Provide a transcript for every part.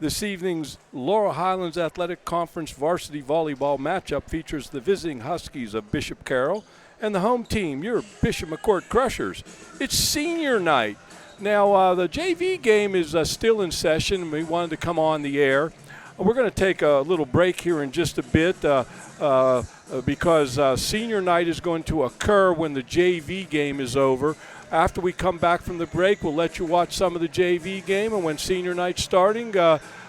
This evening's Laurel Highlands Athletic Conference varsity volleyball matchup features the visiting Huskies of Bishop Carroll and the home team, your Bishop McCort Crushers. It's senior night. Now, the JV game is still in session. We wanted to come on the air. We're going to take a little break here in just a bit because senior night is going to occur when the JV game is over. After we come back from the break, we'll let you watch some of the JV game, and when senior night's starting,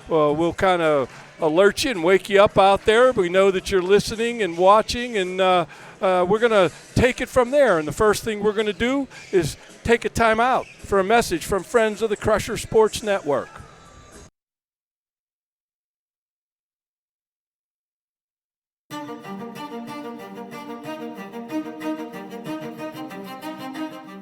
we'll kind of alert you and wake you up out there. We know that you're listening and watching, and we're going to take it from there. And the first thing we're going to do is take a time out for a message from friends of the Crusher Sports Network.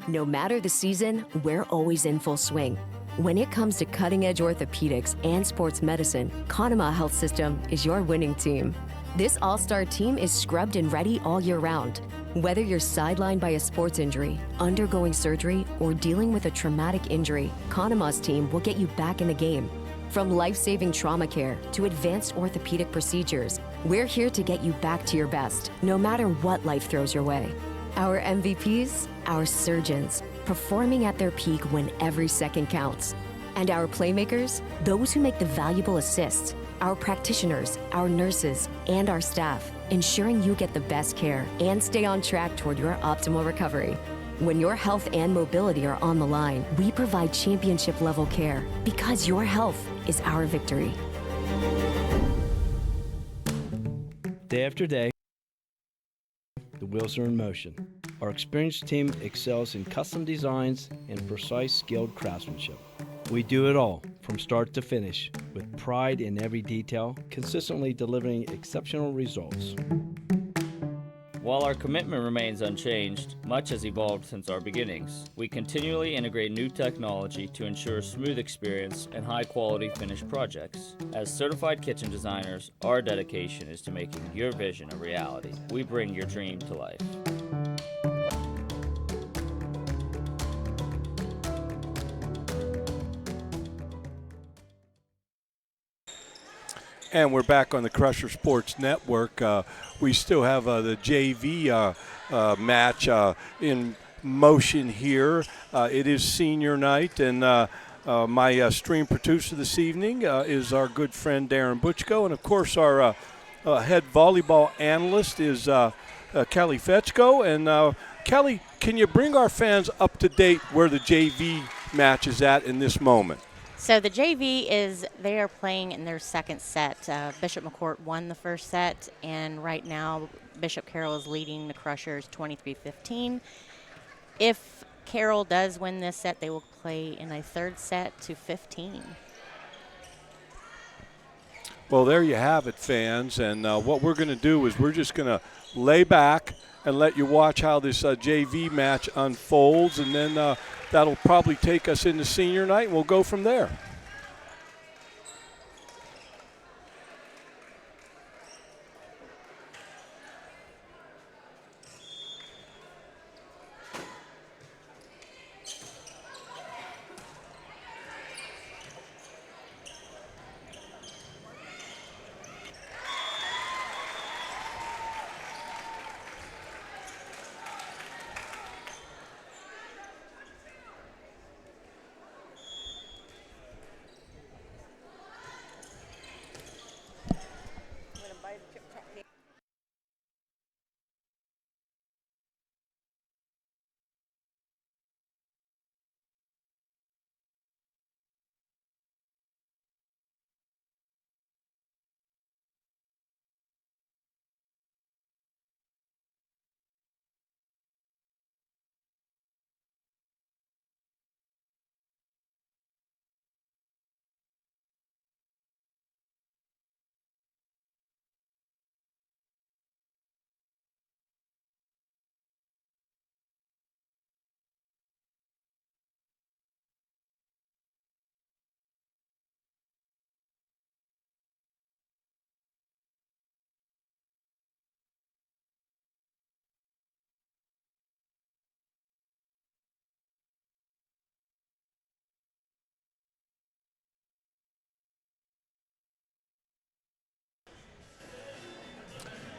No matter the season, we're always in full swing. When it comes to cutting-edge orthopedics and sports medicine, Conema Health System is your winning team. This all-star team is scrubbed and ready all year round. Whether you're sidelined by a sports injury, undergoing surgery, or dealing with a traumatic injury, Conema's team will get you back in the game. From life-saving trauma care to advanced orthopedic procedures, we're here to get you back to your best, no matter what life throws your way. Our MVPs, our surgeons, performing at their peak when every second counts. And our playmakers, those who make the valuable assists, our practitioners, our nurses, and our staff, ensuring you get the best care and stay on track toward your optimal recovery. When your health and mobility are on the line, we provide championship-level care because your health is our victory. Day after day, the wheels are in motion. Our experienced team excels in custom designs and precise skilled craftsmanship. We do it all from start to finish with pride in every detail, consistently delivering exceptional results. While our commitment remains unchanged, much has evolved since our beginnings. We continually integrate new technology to ensure a smooth experience and high-quality finished projects. As certified kitchen designers, our dedication is to making your vision a reality. We bring your dream to life. And we're back on the Crusher Sports Network. We still have the JV match in motion here. It is senior night, and my stream producer this evening is our good friend Darren Butchko. And, of course, our head volleyball analyst is Kelly Fetchko. And, Kelly, can you bring our fans up to date where the JV match is at in this moment? So the JV they are playing in their second set. Bishop McCort won the first set, and right now Bishop Carroll is leading the Crushers 23-15. If Carroll does win this set, they will play in a third set to 15. Well, there you have it, fans. And what we're going to do is we're just going to lay back and let you watch how this JV match unfolds, and then that'll probably take us into senior night, and we'll go from there.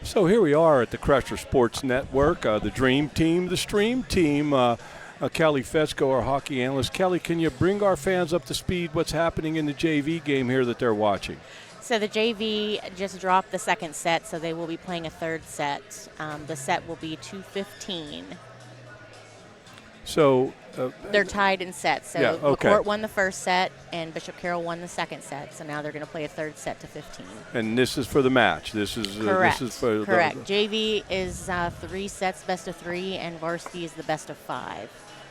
So here we are at the Crusher Sports Network, the Dream Team, the Stream Team. Kelly Fesco, our hockey analyst. Kelly, can you bring our fans up to speed what's happening in the JV game here that they're watching? So the JV just dropped the second set, so they will be playing a third set. The set will be 2:15. So They're tied in sets. So Yeah, okay. McCort won the first set, and Bishop Carroll won the second set. So now they're going to play a third set to 15. and this is for the match. This is Correct. This is for Correct. JV is 3 sets, best of 3, and varsity is the best of 5.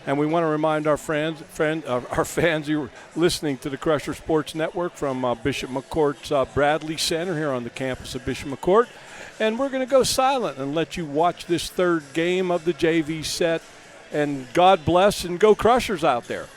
And we want to remind our our fans who are listening to the Crusher Sports Network from Bishop McCort's Bradley Center here on the campus of Bishop McCort. And we're going to go silent and let you watch this third game of the JV set. And God bless and go Crushers out there.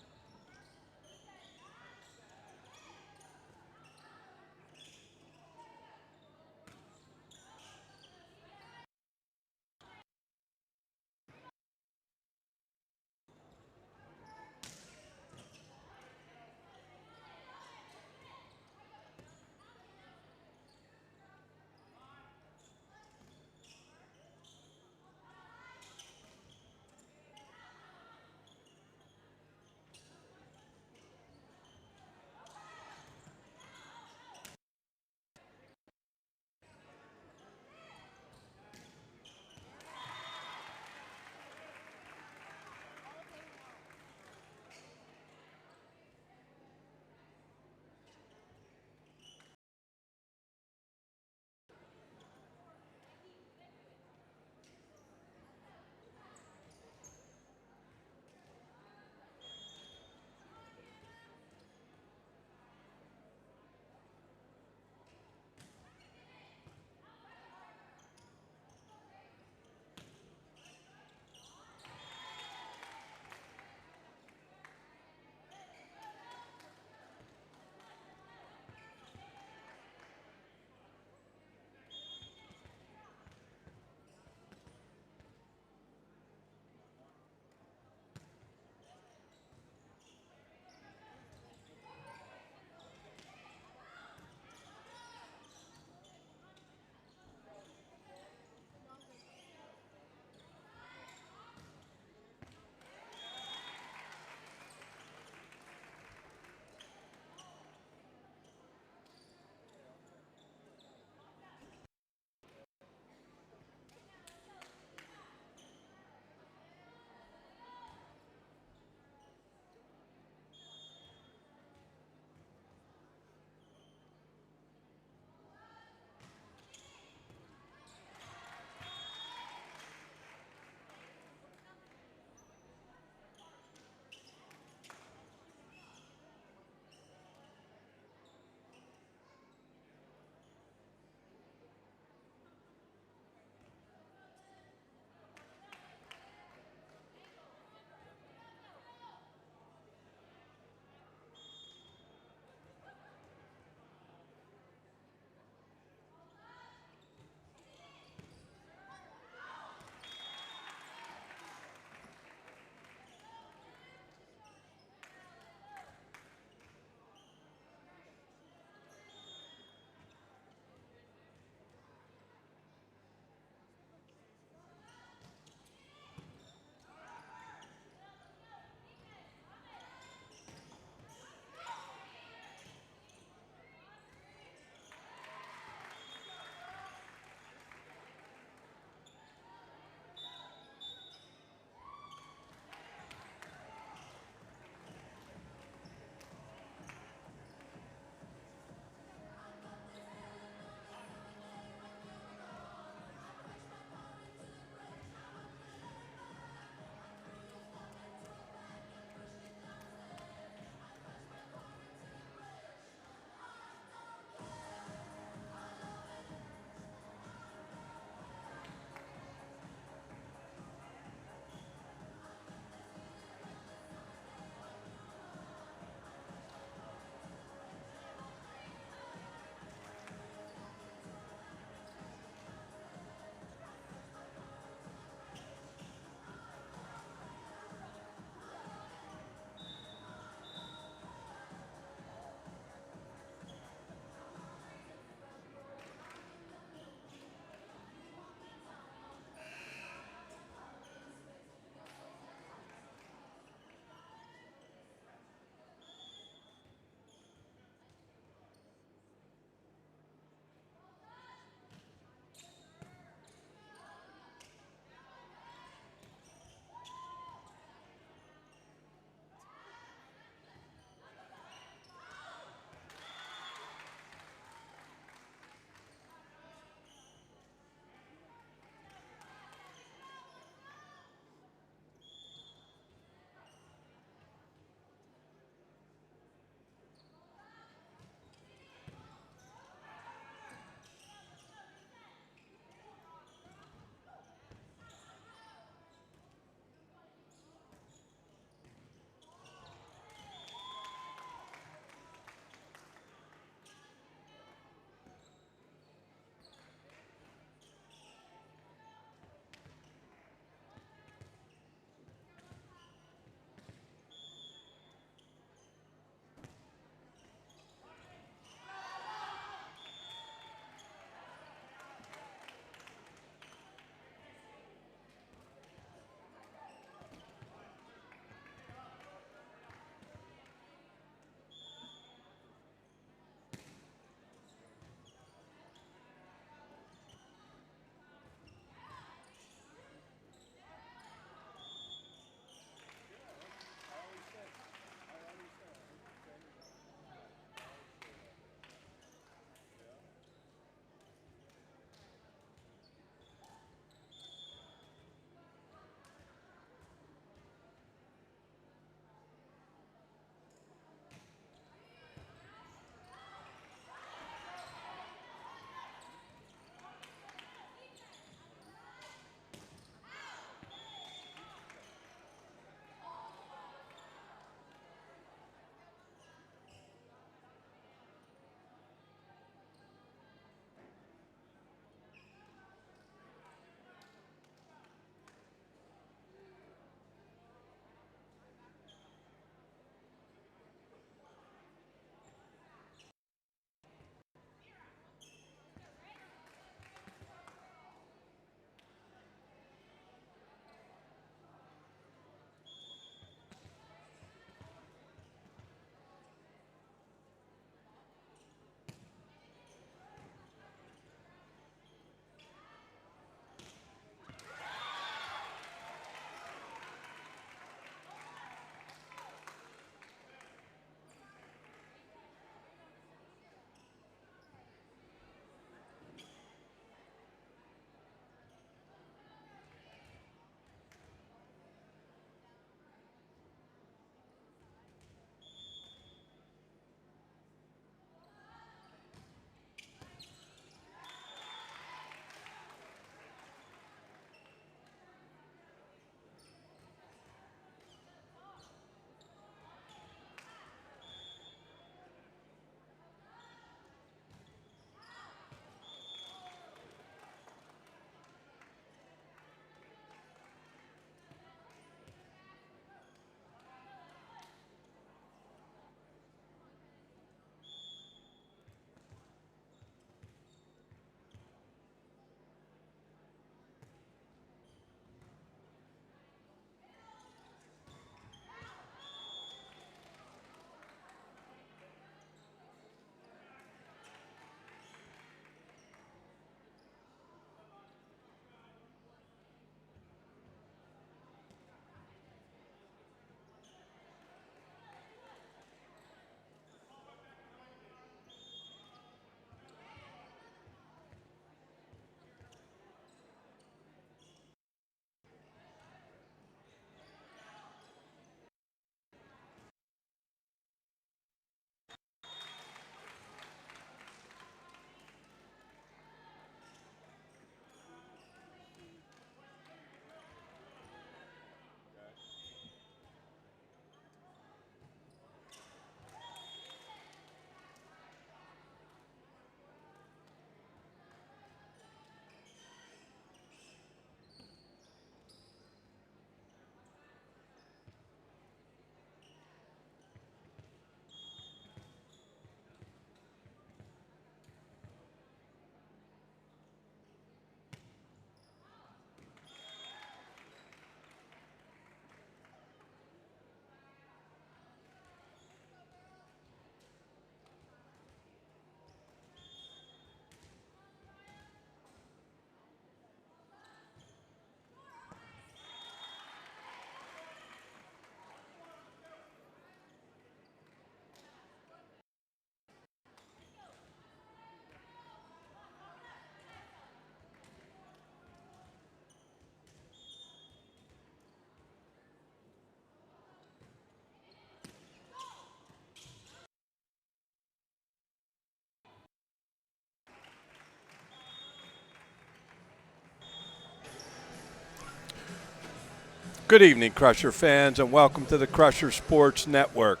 Good evening, Crusher fans, and welcome to the Crusher Sports Network.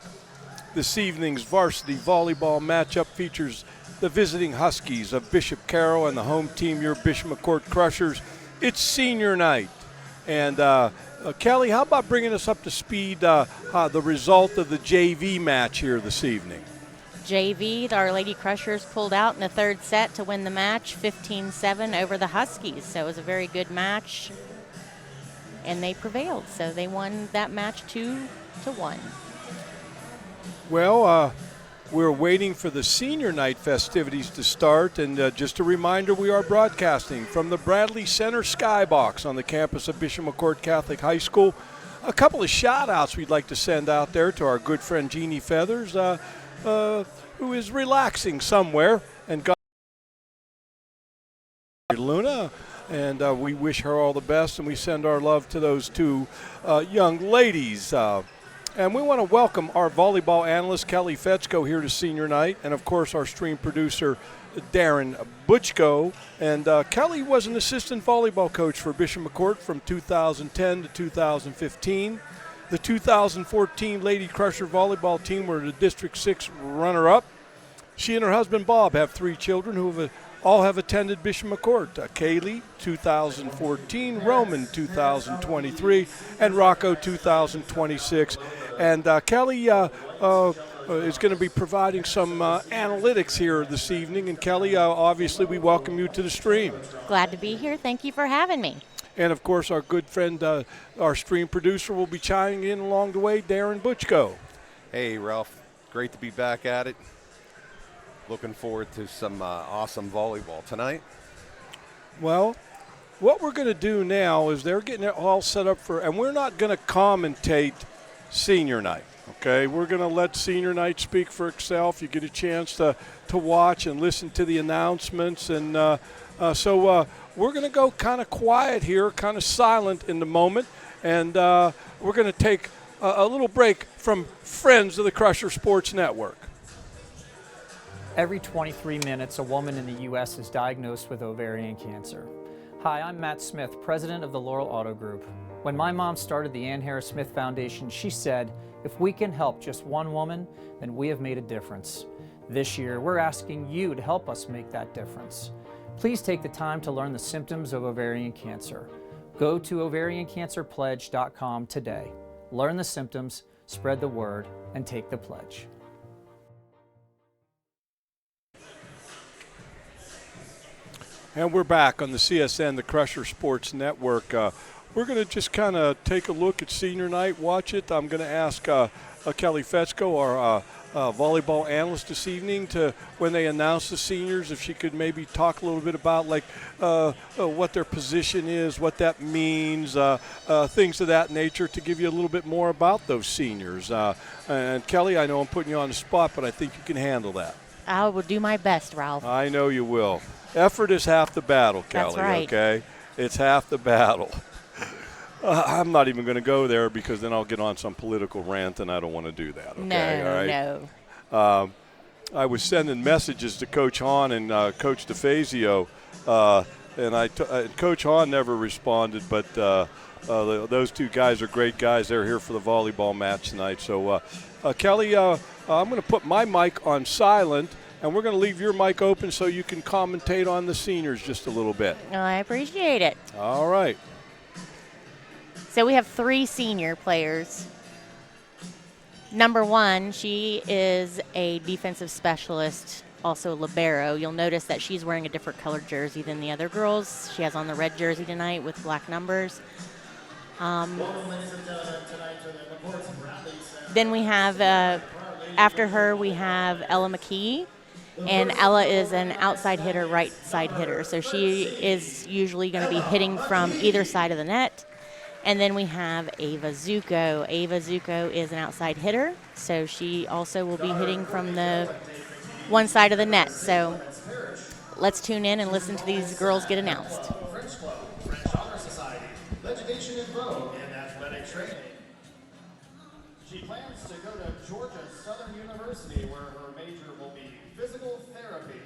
This evening's varsity volleyball matchup features the visiting Huskies of Bishop Carroll and the home team, your Bishop McCort Crushers. It's senior night. And Kelly, how about bringing us up to speed the result of the JV match here this evening? JV, our Lady Crushers pulled out in the third set to win the match 15-7 over the Huskies. So it was a very good match, and they prevailed. So they won that match 2-1. Well, we're waiting for the senior night festivities to start, and just a reminder, we are broadcasting from the Bradley Center Skybox on the campus of Bishop McCort Catholic High School. A couple of shout-outs we'd like to send out there to our good friend Jeannie Feathers, who is relaxing somewhere, and got Luna, and we wish her all the best, and we send our love to those two young ladies. And we want to welcome our volleyball analyst, Kelly Fetzko, here to senior night, and, of course, our stream producer, Darren Butchko. And Kelly was an assistant volleyball coach for Bishop McCort from 2010 to 2015. The 2014 Lady Crusher volleyball team were the District 6 runner-up. She and her husband, Bob, have 3 children who all have attended Bishop McCort. Kaylee, 2014, Roman, 2023, and Rocco, 2026. And Kelly is going to be providing some analytics here this evening. And Kelly, obviously we welcome you to the stream. Glad to be here. Thank you for having me. And, of course, our good friend, our stream producer, will be chiming in along the way, Darren Butchko. Hey, Ralph. Great to be back at it. Looking forward to some awesome volleyball tonight. Well, what we're going to do now is they're getting it all set up for, and we're not going to commentate senior night, okay? We're going to let senior night speak for itself. You get a chance to watch and listen to the announcements. And so we're going to go kind of quiet here, kind of silent in the moment. And we're going to take a little break from friends of the Crusher Sports Network. Every 23 minutes, a woman in the U.S. is diagnosed with ovarian cancer. Hi, I'm Matt Smith, president of the Laurel Auto Group. When my mom started the Ann Harris Smith Foundation, she said, if we can help just one woman, then we have made a difference. This year, we're asking you to help us make that difference. Please take the time to learn the symptoms of ovarian cancer. Go to ovariancancerpledge.com today. Learn the symptoms, spread the word, and take the pledge. And we're back on the CSN, the Crusher Sports Network. We're going to just kind of take a look at senior night, watch it. I'm going to ask Kelly Fetzko, our volleyball analyst this evening, to when they announce the seniors, if she could maybe talk a little bit about like what their position is, what that means, things of that nature, to give you a little bit more about those seniors. And Kelly, I know I'm putting you on the spot, but I think you can handle that. I will do my best, Ralph. I know you will. Effort is half the battle, Kelly. That's right. Okay? It's half the battle. I'm not even going to go there because then I'll get on some political rant, and I don't want to do that. Okay? All right? No. I was sending messages to Coach Hahn and Coach DeFazio, and Coach Hahn never responded, but those two guys are great guys. They're here for the volleyball match tonight. So, Kelly, I'm going to put my mic on silent, and we're going to leave your mic open so you can commentate on the seniors just a little bit. I appreciate it. All right. So we have 3 senior players. Number 1, she is a defensive specialist, also libero. You'll notice that she's wearing a different colored jersey than the other girls. She has on the red jersey tonight with black numbers. Then we have, after her, we have Ella McKee. And Ella is an outside hitter, right side hitter. So she is usually going to be hitting from either side of the net. And then we have Ava Zuko. Ava Zuko is an outside hitter. So she also will be hitting from the one side of the net. So let's tune in and listen to these girls get announced. French Club, French Honor Society, Education in Vogue, and Athletic Training. She plans to go to Georgia Southern University, where her major will be physical therapy.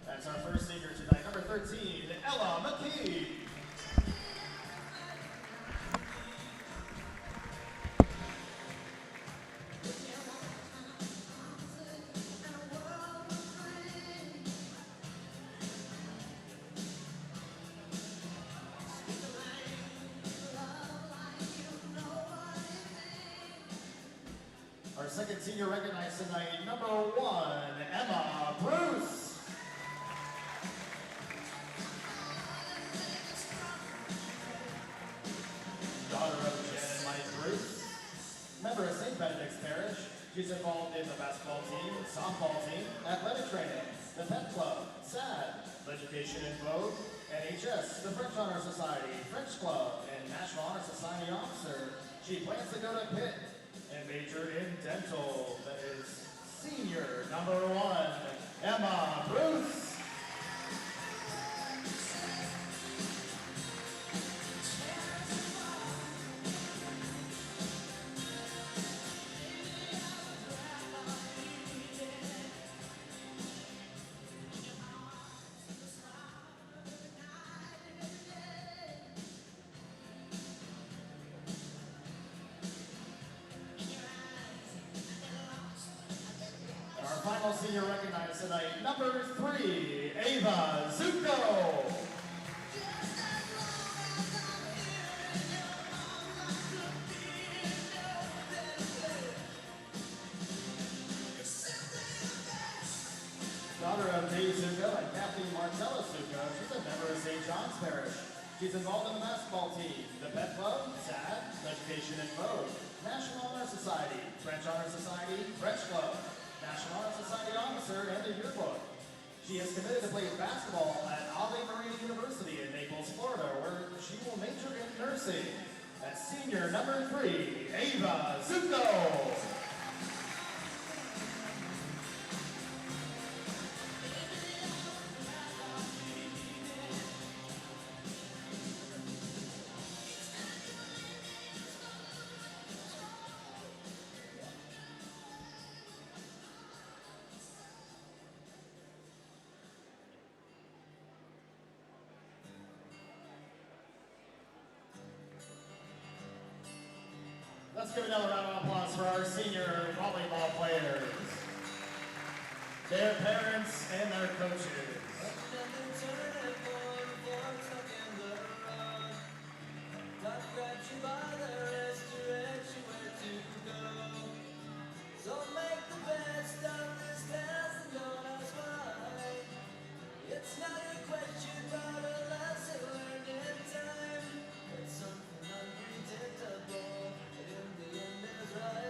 That's our first senior tonight, number 13, Ella McKee. second senior recognized tonight, number 1, Emma Bruce. Daughter of Jen and Mike Bruce, member of St. Benedict's Parish. She's involved in the basketball team, softball team, athletic training, the pet club, SAD, Education in Vogue, NHS, the French Honor Society, French Club, and National Honor Society officer. She plans to go to Pitt and major in dental. That is senior number 1, Emma Bruce. Final senior recognized tonight, number 3, Ava Zuko. Daughter of Dave Zuko and Kathleen Martella Zuko, she's a member of St. John's Parish. She's involved in the basketball team, the pet club, SAD, Education in Vogue, National Honor Society, French Honor Society, French Club, National Honor Society officer, and the yearbook. She is committed to play basketball at Ave Maria University in Naples, Florida, where she will major in nursing. That's senior number 3, Ava Zuko. Let's give another round of applause for our senior volleyball players, their parents, and their coaches.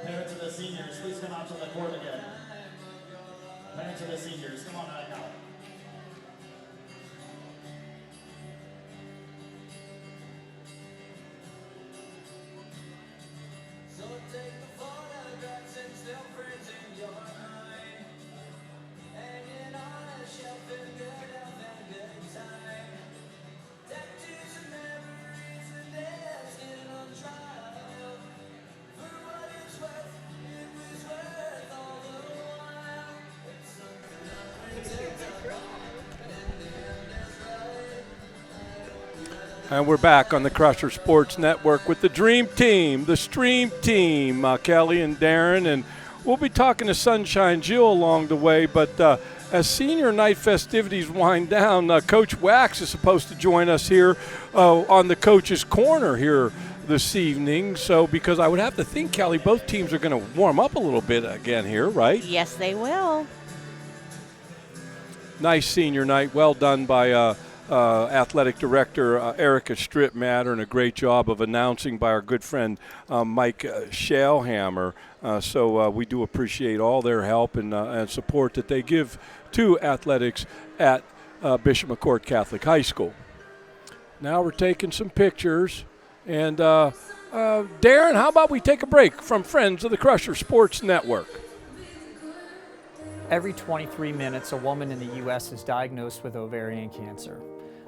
Parents of the seniors, please come out to the court again. Parents of the seniors, come on back out. So take the photographs and still friends in your mind. Hanging on a shelf in good health and good time. Tattoos and memories and days getting on trial. For what it's worth, it was worth all the while. It's something unpredictable, and in the end it's right. And we're back on the Crusher Sports Network with the Dream Team, the Stream Team, Kelly and Darren. And we'll be talking to Sunshine Jill along the way. But as senior night festivities wind down, Coach Wax is supposed to join us here on the Coach's Corner here this evening. So because I would have to think, Kelly, both teams are going to warm up a little bit again here, right? Yes, they will. Nice senior night. Well done by Athletic Director Erica Strittmatter, and a great job of announcing by our good friend Mike Shalehammer. So we do appreciate all their help and support that they give to athletics at Bishop McCort Catholic High School. Now we're taking some pictures. And Darren, how about we take a break from Friends of the Crusher Sports Network? Every 23 minutes, a woman in the U.S. is diagnosed with ovarian cancer.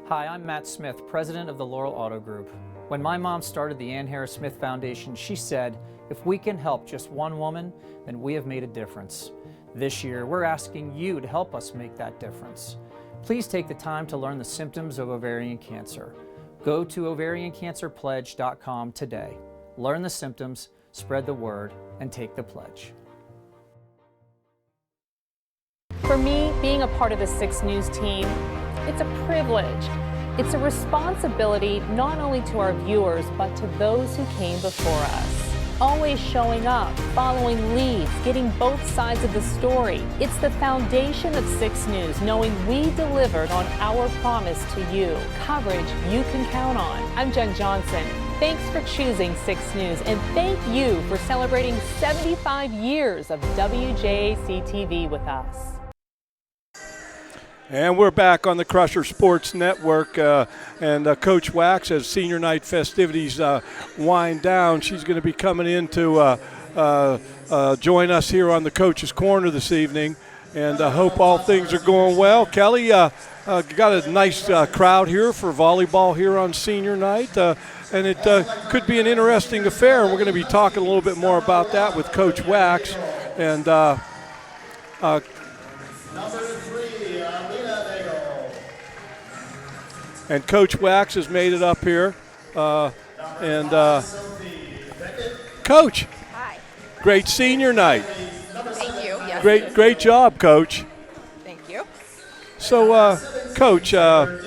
Hi, I'm Matt Smith, president of the Laurel Auto Group. When my mom started the Ann Harris Smith Foundation, she said, if we can help just one woman, then we have made a difference. This year, we're asking you to help us make that difference. Please take the time to learn the symptoms of ovarian cancer. Go to ovariancancerpledge.com today. Learn the symptoms, spread the word, and take the pledge. For me, being a part of the 6 News team, it's a privilege. It's a responsibility not only to our viewers, but to those who came before us. always showing up, following leads, getting both sides of the story. It's the foundation of 6 News, knowing we delivered on our promise to you. Coverage you can count on. I'm Jen Johnson. Thanks for choosing 6 News, and thank you for celebrating 75 years of WJAC-TV with us. And we're back on the Crusher Sports Network, and Coach Wax, as senior night festivities wind down, she's going to be coming in to join us here on the Coach's Corner this evening, and I hope all things are going well. Kelly, got a nice crowd here for volleyball here on senior night, and it could be an interesting affair. We're going to be talking a little bit more about that with Coach Wax, and Coach Wax has made it up here. Coach, hi. Great senior night. Thank you. Yes. Great job, Coach. Thank you. So, Coach, I'm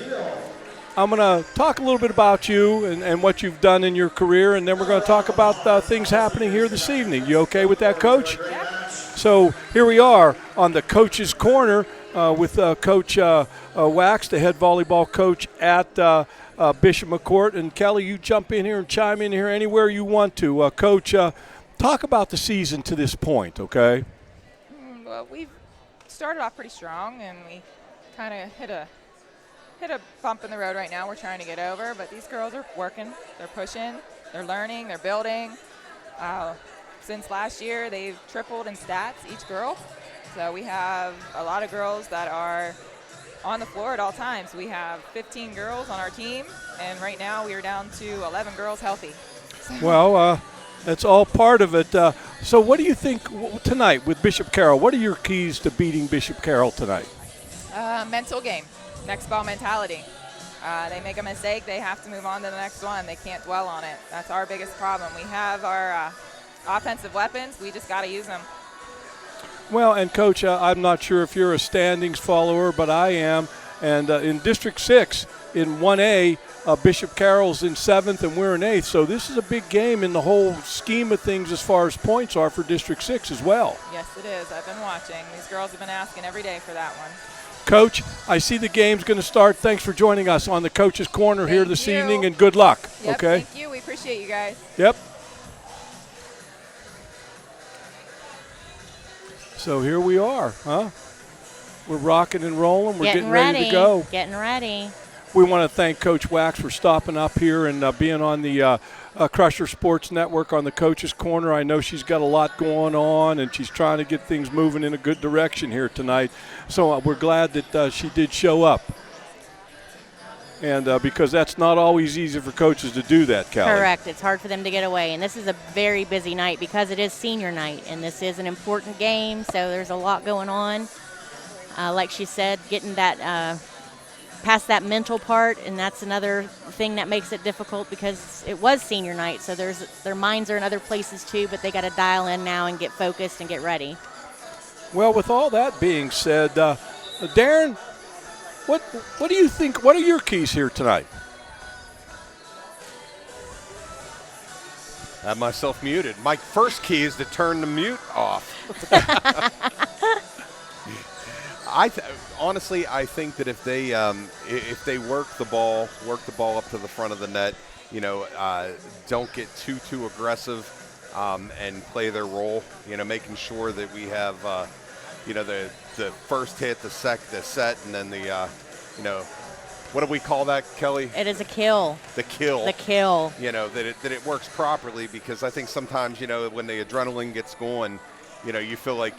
going to talk a little bit about you and what you've done in your career, and then we're going to talk about things happening here this evening. You okay with that, Coach? Yeah. So here we are on the Coach's Corner with Coach Wax, the head volleyball coach at Bishop McCort. And Kelly, you jump in here and chime in here anywhere you want to. Coach, talk about the season to this point, okay? Well, we've started off pretty strong, and we kind of hit a bump in the road right now we're trying to get over. But these girls are working. They're pushing. They're learning. They're building. Since last year, they've tripled in stats, each girl. So we have a lot of girls that are on the floor at all times. We have 15 girls on our team, and right now we are down to 11 girls healthy. So well, that's all part of it. So what do you think tonight with Bishop Carroll? What are your keys to beating Bishop Carroll tonight? Mental game, next ball mentality. They make a mistake, they have to move on to the next one. They can't dwell on it. That's our biggest problem. We have our offensive weapons. We just got to use them. Well, and Coach, I'm not sure if you're a standings follower, but I am. And in District 6, in 1A, Bishop Carroll's in 7th and we're in 8th. So this is a big game in the whole scheme of things as far as points are for District 6 as well. Yes, it is. I've been watching. These girls have been asking every day for that one. Coach, I see the game's going to start. Thanks for joining us on the Coach's Corner here this evening, and good luck. Yep, okay? Thank you. We appreciate you guys. Yep. So here we are, huh? We're rocking and rolling. We're getting ready to go. Getting ready. We want to thank Coach Wax for stopping up here and being on the Crusher Sports Network on the Coach's Corner. I know she's got a lot going on, and she's trying to get things moving in a good direction here tonight. So we're glad that she did show up. And because that's not always easy for coaches to do that, Kelly. Correct. It's hard for them to get away. And this is a very busy night because it is senior night, and this is an important game, so there's a lot going on. Like she said, getting that past that mental part, and that's another thing that makes it difficult because it was senior night, so their minds are in other places too, but they got to dial in now and get focused and get ready. Well, with all that being said, Darren, what do you think? What are your keys here tonight? I have myself muted. My first key is to turn the mute off. Honestly, I think that if they work the ball up to the front of the net, don't get too aggressive, and play their role. Making sure that we have, the first hit, the set, and then what do we call that, Kelly? It is a kill. The kill. The kill. That it works properly, because I think sometimes, when the adrenaline gets going, you feel like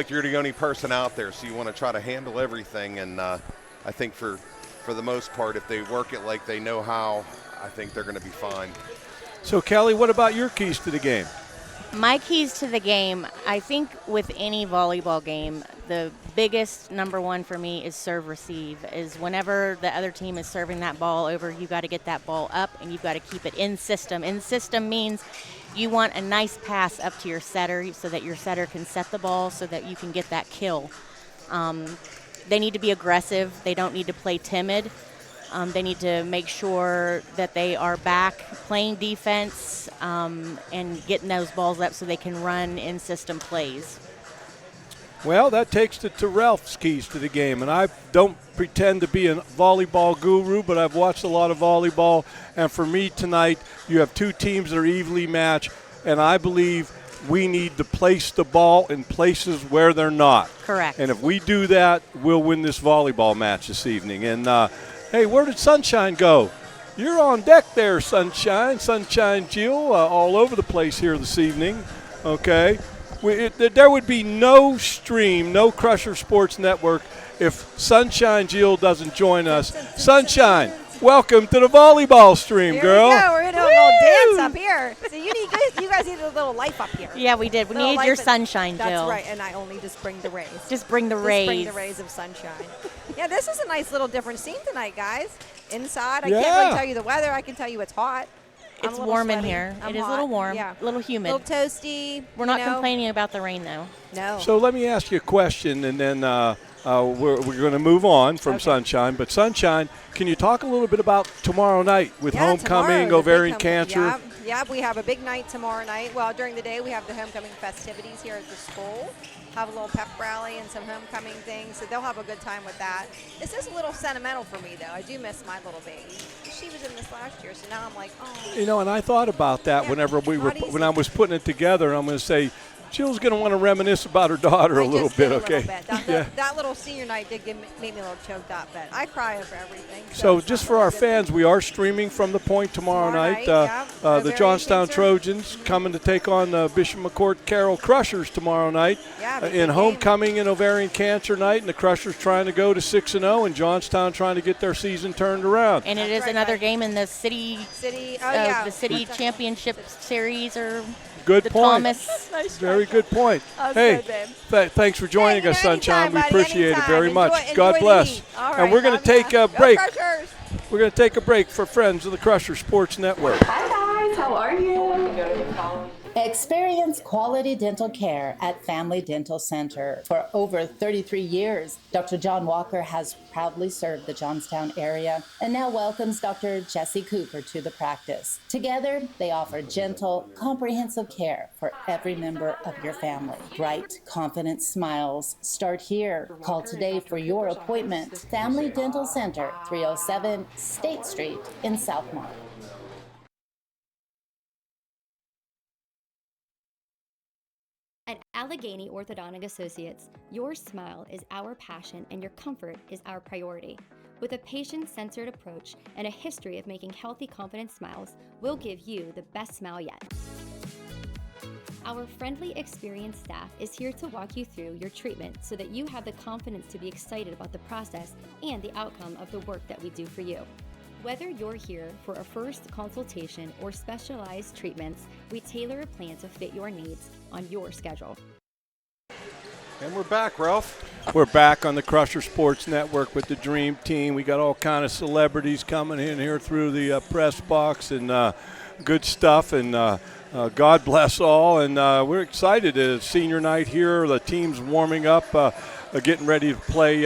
you're the only person out there, so you want to try to handle everything. And I think for the most part, if they work it like they know how, I think they're going to be fine. So, Kelly, what about your keys to the game? My keys to the game, I think with any volleyball game, the biggest number one for me is serve receive. Is whenever the other team is serving that ball over, you got to get that ball up and you've got to keep it in system. In system means you want a nice pass up to your setter so that your setter can set the ball so that you can get that kill. They need to be aggressive. They don't need to play timid. They need to make sure that they are back playing defense and getting those balls up so they can run in-system plays. Well, that takes it to Ralph's keys to the game. And I don't pretend to be a volleyball guru, but I've watched a lot of volleyball. And for me tonight, you have two teams that are evenly matched, and I believe we need to place the ball in places where they're not. Correct. And if we do that, we'll win this volleyball match this evening. And, hey, where did Sunshine go? You're on deck there, Sunshine. Sunshine Jill, all over the place here this evening. Okay. There would be no stream, no Crusher Sports Network if Sunshine Jill doesn't join us. Sunshine, welcome to the volleyball stream, girl. Here we go. We're going to do a little dance up here. So you guys need a little life up here. Yeah, we did. We needed your sunshine, Jill. That's right, and I only just bring the rays. Just bring the rays. Bring the rays of sunshine. Yeah, this is a nice little different scene tonight, guys. Inside, I Yeah. can't really tell you the weather. I can tell you it's hot. It's warm in here. I'm It is a hot. little warm, Yeah. a little humid. A little toasty. We're not complaining about the rain, though. No. So let me ask you a question, and then we're going to move on from Sunshine. But Sunshine, can you talk a little bit about tomorrow night with homecoming, tomorrow, ovarian cancer? Yeah, we have a big night tomorrow night. Well, during the day, we have the homecoming festivities here at the school. Have a little pep rally and some homecoming things, so they'll have a good time with that. This is a little sentimental for me, though. I do miss my little baby. She was in this last year, so now I'm like, oh. You know, and I thought about that Yeah, whenever when I easy. was putting it together. I'm going to say, Jill's going to want to reminisce about her daughter a little bit, okay? That little senior night did make me a little choked up, but I cry over everything. So it's just not for really our good fans, thing. we are streaming from the Point tomorrow night. yeah. The Ovarian Johnstown cancer. Trojans coming to take on Bishop McCort Carroll Crushers tomorrow night Yeah, big in game. homecoming and ovarian cancer night, and the Crushers trying to go to 6-0, and Johnstown trying to get their season turned around. And it is right, another guys. game in the city the city championship series, or Good the point. Thomas. Very good point. That was Hey, good, babe. thanks for joining Hey, us, Sunshine. anytime, We buddy, appreciate it anytime. very much. Enjoy God the bless. heat. All And right, we're going to God take a bless. break. Go Crushers. We're going to take a break for friends of the Crusher Sports Network. Hi guys, how are you? Experience quality dental care at Family Dental Center. For over 33 years, Dr. John Walker has proudly served the Johnstown area and now welcomes Dr. Jesse Cooper to the practice. Together, they offer gentle, comprehensive care for every member of your family. Bright, confident smiles start here. Call today for your appointment. Family Dental Center, 307 State Street in Southmont. At Allegheny Orthodontic Associates, your smile is our passion and your comfort is our priority. With a patient-centered approach and a history of making healthy, confident smiles, we'll give you the best smile yet. Our friendly, experienced staff is here to walk you through your treatment so that you have the confidence to be excited about the process and the outcome of the work that we do for you. Whether you're here for a first consultation or specialized treatments, we tailor a plan to fit your needs on your schedule. And we're back, Ralph. We're back on the Crusher Sports Network with the Dream Team. We got all kind of celebrities coming in here through the press box, and good stuff, and God bless all. And we're excited. It's senior night here. The team's warming up, getting ready to play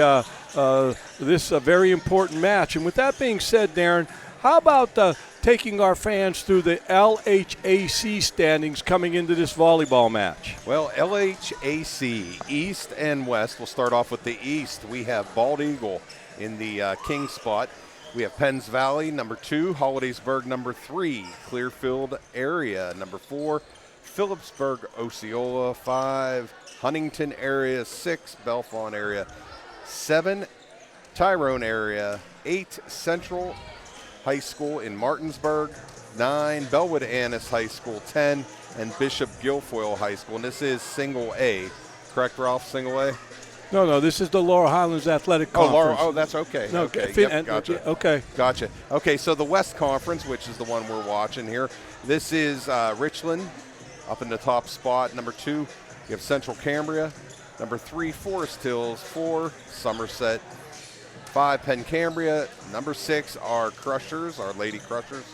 this very important match. And with that being said, Darren, how about taking our fans through the LHAC standings coming into this volleyball match? Well, LHAC, East and West. We'll start off with the East. We have Bald Eagle in the king spot. We have Penns Valley, number 2, Hollidaysburg, number 3, Clearfield area, number 4, Phillipsburg, Osceola, 5, Huntington area, 6, Bellefonte area, 7, Tyrone area, 8, Central High School in Martinsburg, 9, Bellwood Annis High School, 10, and Bishop Guilfoyle High School. And this is single A, correct, Ralph? Single A? No, this is the Laurel Highlands Athletic Conference. Oh, that's okay. No, okay, gotcha. Okay. Gotcha. Okay, so the West Conference, which is the one we're watching here, this is Richland up in the top spot, number 2. You have Central Cambria, number 3, Forest Hills, 4, Somerset, 5, Penn Cambria, number 6, our Crushers, our Lady Crushers,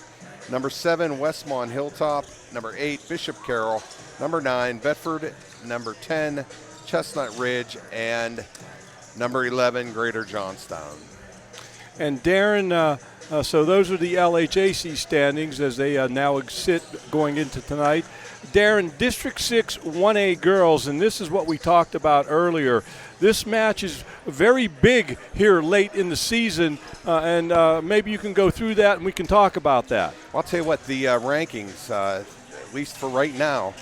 number 7, Westmont Hilltop, number 8, Bishop Carroll, number 9, Bedford, number 10, Chestnut Ridge, and number 11, Greater Johnstown. And Darren, so those are the LHAC standings as they now sit going into tonight. Darren, District 6 1A girls, and this is what we talked about earlier. This match is very big here late in the season, and maybe you can go through that and we can talk about that. Well, I'll tell you what, the rankings, at least for right now,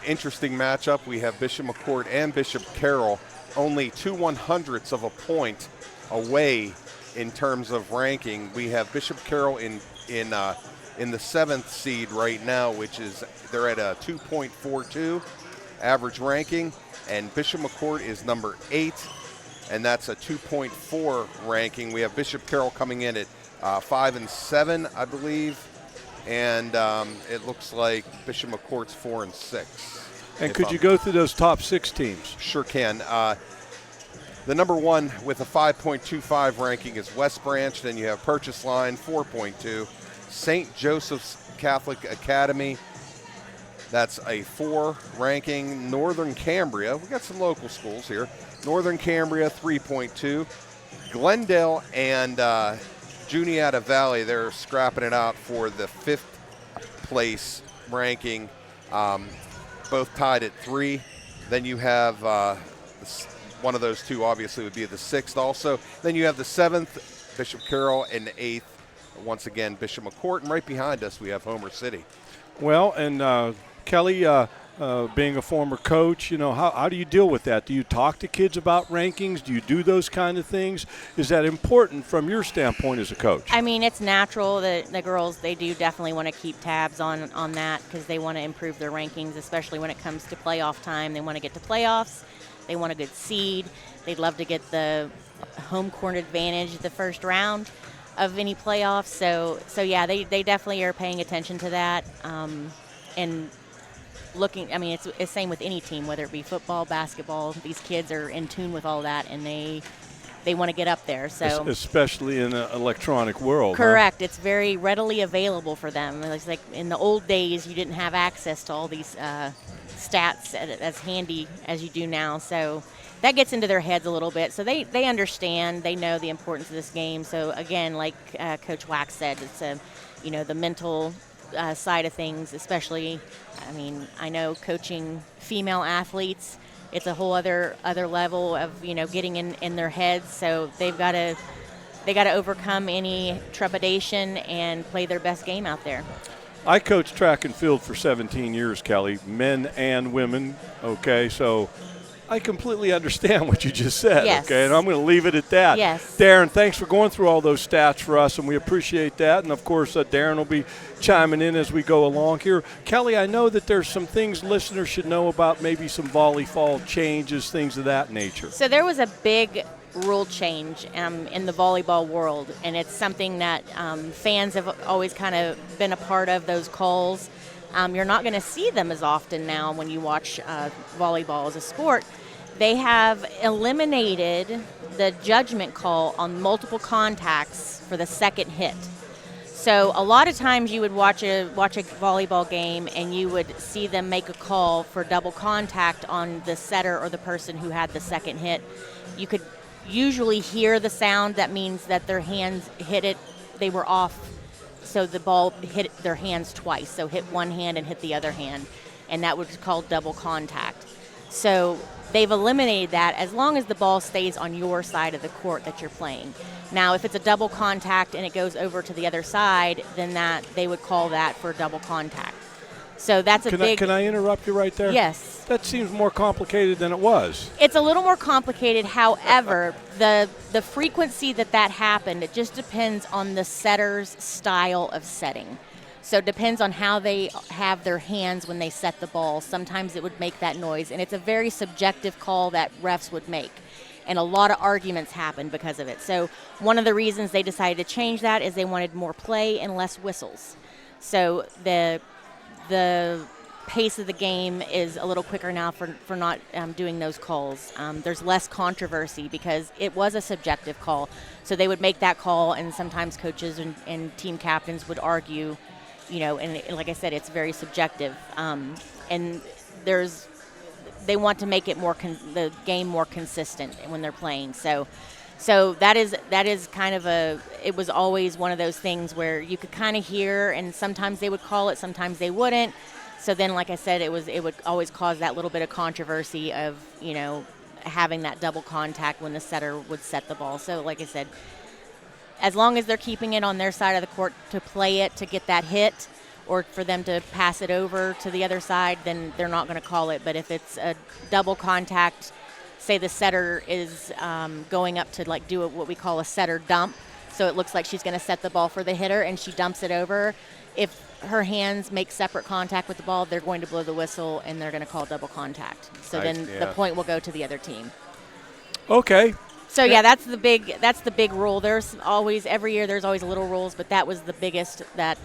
interesting matchup. We have Bishop McCort and Bishop Carroll only 2/100ths of a point away in terms of ranking. We have Bishop Carroll in the 7th seed right now, which is they're at a 2.42 average ranking, and Bishop McCort is number 8, and that's a 2.4 ranking. We have Bishop Carroll coming in at 5 and 7, I believe, and it looks like Bishop McCourt's 4 and 6. And could you go through those top 6 teams? Sure can. The number 1 with a 5.25 ranking is West Branch. Then you have Purchase Line, 4.2. St. Joseph's Catholic Academy, that's a 4 ranking. Northern Cambria, we got some local schools here. Northern Cambria, 3.2. Glendale and Juniata Valley, they're scrapping it out for the 5th place ranking, both tied at 3. Then you have one of those two obviously would be the 6th also. Then you have the 7th, Bishop Carroll, and the 8th, once again, Bishop McCort. And right behind us, we have Homer City. Well, and Kelly, being a former coach, you know, how do you deal with that? Do you talk to kids about rankings? Do you do those kind of things? Is that important from your standpoint as a coach? I mean, it's natural that the girls, they do definitely want to keep tabs on that because they want to improve their rankings, especially when it comes to playoff time. They want to get to playoffs. They want a good seed. They'd love to get the home court advantage the first round of any playoffs. So yeah, they definitely are paying attention to that. And looking, I mean, it's the same with any team, whether it be football, basketball. These kids are in tune with all that, and they want to get up there. So especially in an electronic world. Correct. Huh? It's very readily available for them. It's like in the old days, you didn't have access to all these stats as handy as you do now. So that gets into their heads a little bit. So they understand. They know the importance of this game. So again, like Coach Wax said, it's the mental side of things, especially. I mean, I know coaching female athletes, it's a whole other level of getting in their heads. So they got to overcome any trepidation and play their best game out there. I coached track and field for 17 years, Kelly, men and women. Okay, so I completely understand what you just said. Yes. Okay, and I'm going to leave it at that. Yes. Darren, thanks for going through all those stats for us, and we appreciate that. And of course, Darren will be chiming in as we go along here. Kelly, I know that there's some things listeners should know about, maybe some volleyball changes, things of that nature. So there was a big rule change in the volleyball world, and it's something that fans have always kind of been a part of, those calls. You're not going to see them as often now when you watch volleyball as a sport. They have eliminated the judgment call on multiple contacts for the second hit. So a lot of times you would watch a volleyball game and you would see them make a call for double contact on the setter or the person who had the second hit. You could usually hear the sound. That means that their hands hit it. They were off. So the ball hit their hands twice. So hit one hand and hit the other hand. And that was called double contact. So they've eliminated that as long as the ball stays on your side of the court that you're playing. Now, if it's a double contact and it goes over to the other side, then they would call that for double contact. So that's Can I interrupt you right there? Yes. That seems more complicated than it was. It's a little more complicated. However, the frequency that happened, it just depends on the setter's style of setting. So it depends on how they have their hands when they set the ball. Sometimes it would make that noise, and it's a very subjective call that refs would make. And a lot of arguments happened because of it. So one of the reasons they decided to change that is they wanted more play and less whistles. So the pace of the game is a little quicker now for not doing those calls. There's less controversy because it was a subjective call. So they would make that call, and sometimes coaches and team captains would argue, and like I said, it's very subjective. And they want to make it the game more consistent when they're playing. So So that is kind of it was always one of those things where you could kind of hear, and sometimes they would call it, sometimes they wouldn't. So then, like I said, it would always cause that little bit of controversy of, having that double contact when the setter would set the ball. So like I said, as long as they're keeping it on their side of the court to play it, to get that hit, or for them to pass it over to the other side, then they're not going to call it. But if it's a double contact, say the setter is going up to do what we call a setter dump, so it looks like she's going to set the ball for the hitter and she dumps it over. If her hands make separate contact with the ball, they're going to blow the whistle and they're going to call double contact. So then the point will go to the other team. Okay. So yeah, that's the big rule. There's always, every year there's always little rules, but that was the biggest that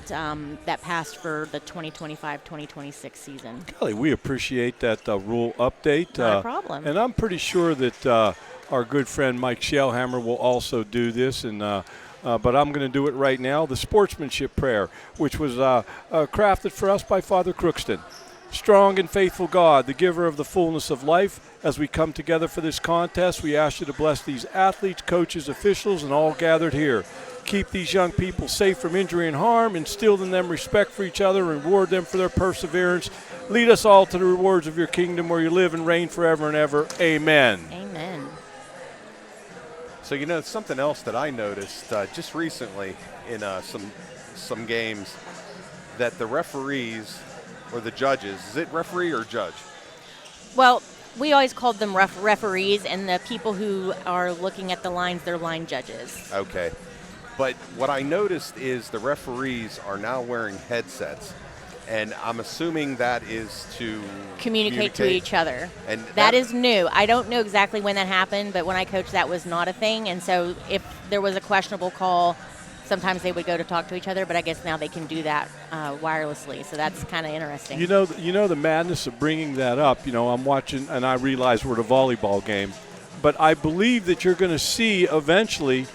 passed for the 2025-2026 season. Kelly, we appreciate that rule update. Not a problem. And I'm pretty sure that our good friend Mike Shellhammer will also do this, and but I'm going to do it right now. The sportsmanship prayer, which was crafted for us by Father Crookston. Strong and faithful God, the giver of the fullness of life, as we come together for this contest, we ask you to bless these athletes, coaches, officials, and all gathered here. Keep these young people safe from injury and harm, instill in them respect for each other, and reward them for their perseverance. Lead us all to the rewards of your kingdom where you live and reign forever and ever. Amen. Amen. So, something else that I noticed just recently in some games, that the referees or the judges, is it referee or judge? Well, we always called them referees, and the people who are looking at the lines, they're line judges. Okay. But what I noticed is the referees are now wearing headsets, and I'm assuming that is to communicate to each other. And that is new. I don't know exactly when that happened, but when I coached, that was not a thing. And so if there was a questionable call, sometimes they would go to talk to each other, but I guess now they can do that wirelessly. So that's kind of interesting. You know the madness of bringing that up. I'm watching, and I realize we're at a volleyball game, but I believe that you're going to see eventually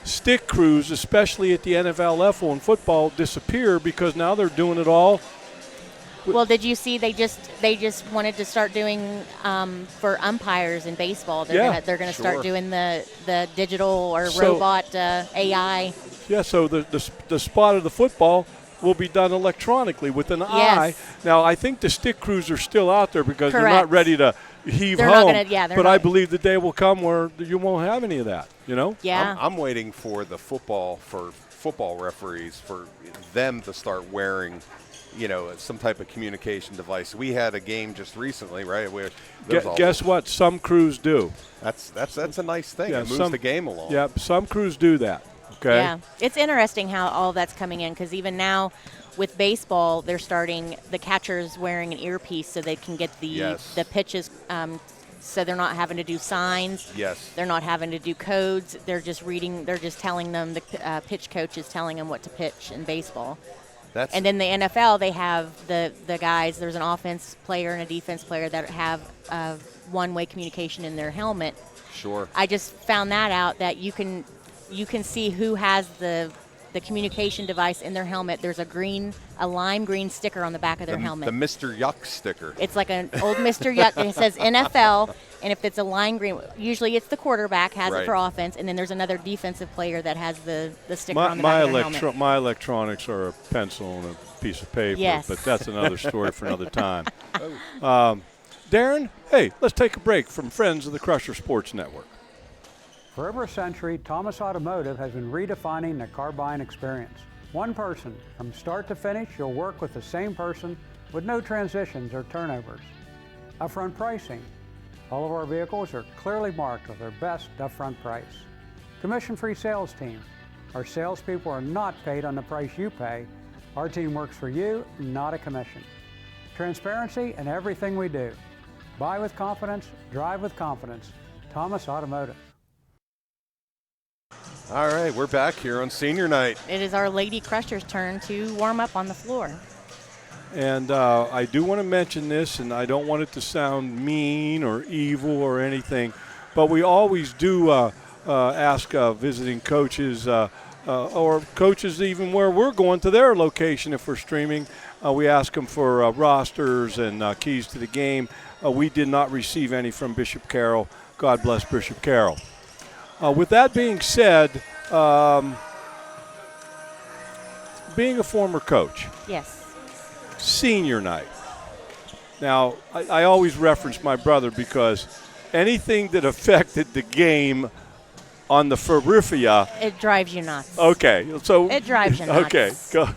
stick crews, especially at the NFL level in football, disappear because now they're doing it all. Well, did you see they just wanted to start doing for umpires in baseball? They're going to start doing the digital or robot AI. Yeah, so the spot of the football will be done electronically with an eye. Now, I think the stick crews are still out there because they're not ready to heave home. But I believe the day will come where you won't have any of that, Yeah. I'm waiting for football referees, for them to start wearing some type of communication device. We had a game just recently, right? Where guess what? Some crews do. That's a nice thing. Yeah, it moves the game along. Yeah, some crews do that. Okay. Yeah, it's interesting how all that's coming in, because even now with baseball, they're starting the catchers wearing an earpiece so they can get the pitches. So they're not having to do signs. Yes. They're not having to do codes. They're just reading. They're just telling them, the pitch coach is telling them what to pitch in baseball. And then the NFL, they have the guys, there's an offense player and a defense player that have one-way communication in their helmet. Sure. I just found that out, that you can see who has the communication device in their helmet. There's a lime green sticker on the back of their helmet. The Mr. Yuck sticker. It's like an old Mr. Yuck. It says NFL, and if it's a lime green, usually it's the quarterback has it for offense, and then there's another defensive player that has the sticker on the back of their helmet. My electronics are a pencil and a piece of paper, but that's another story for another time. Darren, hey, let's take a break from Friends of the Crusher Sports Network. For over a century, Thomas Automotive has been redefining the car buying experience. One person, from start to finish, you'll work with the same person with no transitions or turnovers. Upfront pricing. All of our vehicles are clearly marked with their best upfront price. Commission-free sales team. Our salespeople are not paid on the price you pay. Our team works for you, not a commission. Transparency in everything we do. Buy with confidence, drive with confidence. Thomas Automotive. All right, we're back here on senior night. It is our Lady Crushers' turn to warm up on the floor. And I do want to mention this, and I don't want it to sound mean or evil or anything, but we always do ask visiting coaches or coaches even where we're going to their location if we're streaming. We ask them for rosters and keys to the game. We did not receive any from Bishop Carroll. God bless Bishop Carroll. With that being said, being a former coach, Yes. senior night. Now, I always reference my brother because anything that affected the game on the periphery. It drives you nuts. Okay, so it drives you nuts. Okay,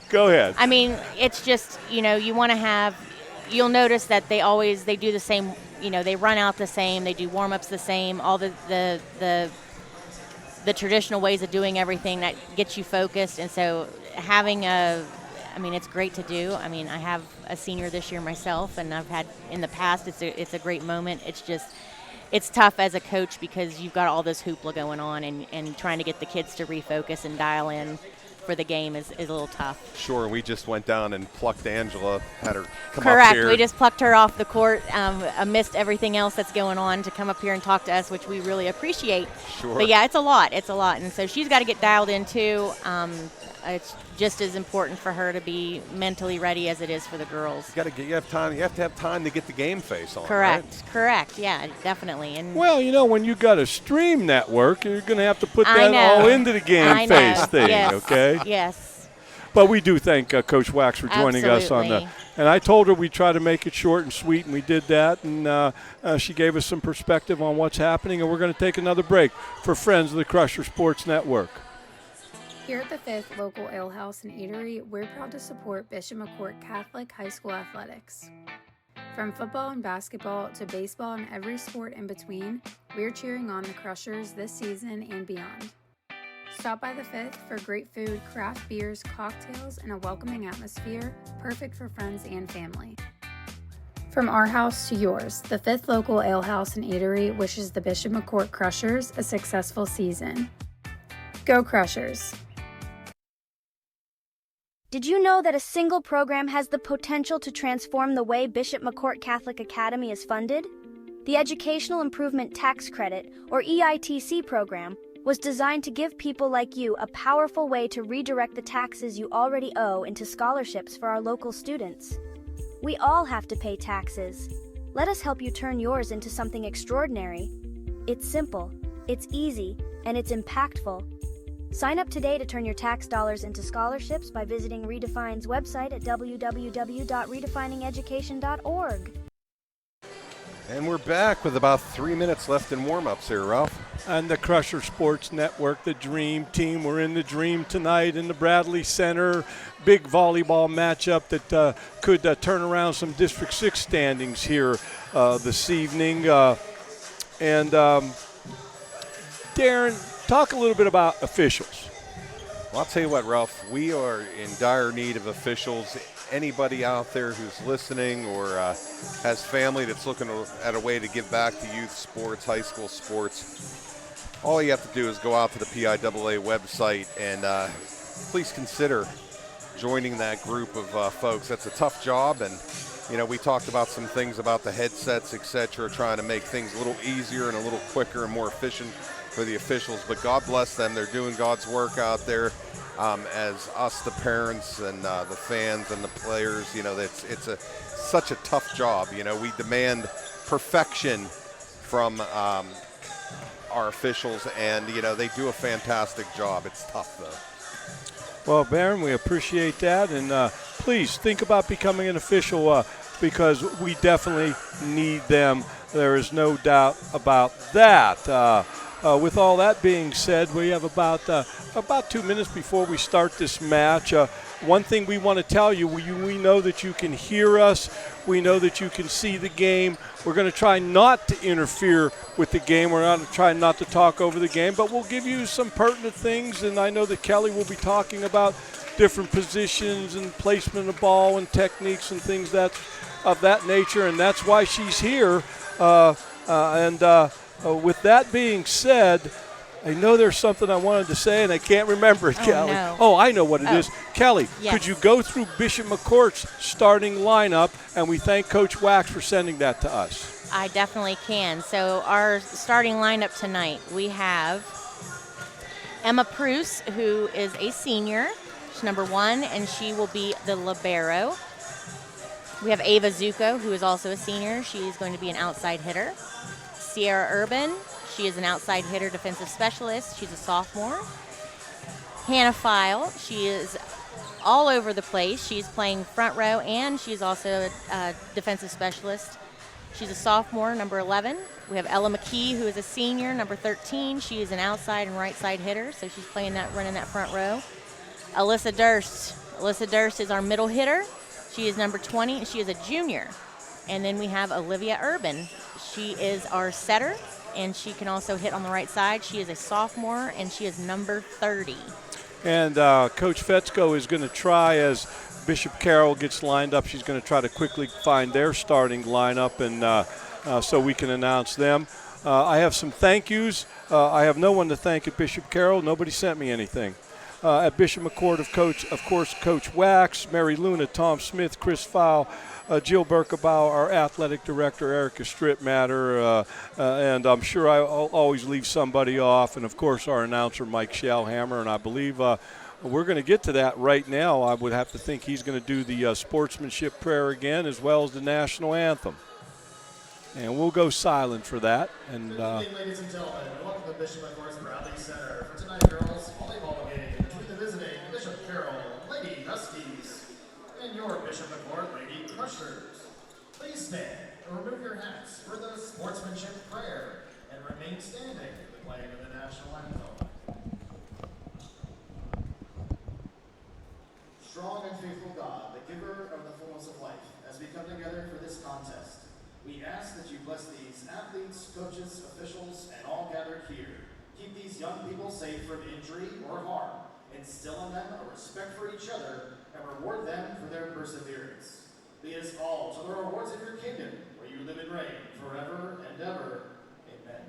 go ahead. I mean, it's just, you want to have. You'll notice that they do the same. They run out the same. They do warm-ups the same. All the traditional ways of doing everything that gets you focused. And so having it's great to do. I mean, I have a senior this year myself, and I've had in the past. It's a great moment. It's just. It's tough as a coach because you've got all this hoopla going on, and trying to get the kids to refocus and dial in for the game is a little tough. Sure, we just went down and plucked Angela, had her come Correct. up here. We just plucked her off the court amidst everything else that's going on to come up here and talk to us, which we really appreciate. Sure. But, yeah, it's a lot. And so she's got to get dialed in, too. It's just as important for her to be mentally ready as it is for the girls. You have to have time to get the game face on. Correct. Right? Correct. Yeah, definitely. And well, when you got a stream network, you're going to have to put that all into the game face thing, yes. Okay? Yes. But we do thank Coach Wax for joining us on Absolutely. and I told her we'd try to make it short and sweet, and we did that, and she gave us some perspective on what's happening, and we're going to take another break for Friends of the Crusher Sports Network. Here at the 5th Local Ale House and Eatery, we're proud to support Bishop McCort Catholic High School Athletics. From football and basketball to baseball and every sport in between, we're cheering on the Crushers this season and beyond. Stop by the 5th for great food, craft beers, cocktails, and a welcoming atmosphere, perfect for friends and family. From our house to yours, the 5th Local Ale House and Eatery wishes the Bishop McCort Crushers a successful season. Go Crushers! Did you know that a single program has the potential to transform the way Bishop McCort Catholic Academy is funded? The Educational Improvement Tax Credit, or EITC program, was designed to give people like you a powerful way to redirect the taxes you already owe into scholarships for our local students. We all have to pay taxes. Let us help you turn yours into something extraordinary. It's simple, it's easy, and it's impactful. Sign up today to turn your tax dollars into scholarships by visiting Redefine's website at www.redefiningeducation.org. And we're back with about 3 minutes left in warm-ups here, Ralph. And the Crusher Sports Network, the Dream Team. We're in the Dream tonight in the Bradley Center. Big volleyball matchup that could turn around some District 6 standings here this evening. Darren, talk a little bit about officials. Well, I'll tell you what, Ralph, we are in dire need of officials. Anybody out there who's listening or has family that's looking at a way to give back to youth sports, high school sports, all you have to do is go out to the PIAA website and please consider joining that group of folks. That's a tough job, and we talked about some things about the headsets, etc., trying to make things a little easier and a little quicker and more efficient for the officials, but God bless them. They're doing God's work out there. As us, the parents and the fans and the players, it's such a tough job. We demand perfection from our officials, and they do a fantastic job. It's tough though. Well, Baron, we appreciate that, and please think about becoming an official because we definitely need them. There is no doubt about that. With all that being said, we have about 2 minutes before we start this match. One thing we want to tell you, we know that you can hear us. We know that you can see the game. We're going to try not to interfere with the game. We're going to try not to talk over the game, but we'll give you some pertinent things, and I know that Kelly will be talking about different positions and placement of ball and techniques and things of that nature, and that's why she's here. With that being said, I know there's something I wanted to say, and I can't remember it, Kelly. No. Oh, I know what it is. Kelly, yes. Could you go through Bishop McCourt's starting lineup, and we thank Coach Wax for sending that to us. I definitely can. So our starting lineup tonight, we have Emma Pruce, who is a senior. She's number 1, and she will be the libero. We have Ava Zuko, who is also a senior. She is going to be an outside hitter. Sierra Urban, She is an outside hitter, defensive specialist. She's a sophomore. Hannah File, she is all over the place. She's playing front row, and she's also a defensive specialist. She's a sophomore, number 11. We have Ella McKee, who is a senior, number 13. She is an outside and right side hitter, so she's playing that, running that front row. Alyssa Durst. Alyssa Durst is our middle hitter. She is number 20, and she is a junior. And then we have Olivia Urban. She is our setter, and she can also hit on the right side. She is a sophomore, and she is number 30. And Coach Fetzko is going to try, as Bishop Carroll gets lined up, she's going to try to quickly find their starting lineup, and so we can announce them. I have some thank yous. I have no one to thank at Bishop Carroll. Nobody sent me anything. At Bishop McCort, of course, Coach Wax, Mary Luna, Tom Smith, Chris Fowl, Jill Berkebau, our athletic director, Erica Strittmatter, and I'm sure I'll always leave somebody off, and, of course, our announcer, Mike Schellhammer, and I believe we're going to get to that right now. I would have to think he's going to do the sportsmanship prayer again, as well as the national anthem. And we'll go silent for that. And Good evening, ladies and gentlemen. Welcome to Bishop McCort's Bradley Center for tonight's girls volleyball game between the visiting Bishop Carroll Lady Huskies and your Bishop McCort Lady Crushers. Please stand and remove your hats for the sportsmanship prayer and remain standing for the playing of the national anthem. Strong and faithful God, the giver of the fullness of life, as we come together for this contest, we ask that you bless these athletes, coaches, officials, and all gathered here. Keep these young people safe from injury or harm. Instill in them a respect for each other and reward them for their perseverance. Lead us all to the rewards of your kingdom, where you live and reign forever and ever. Amen.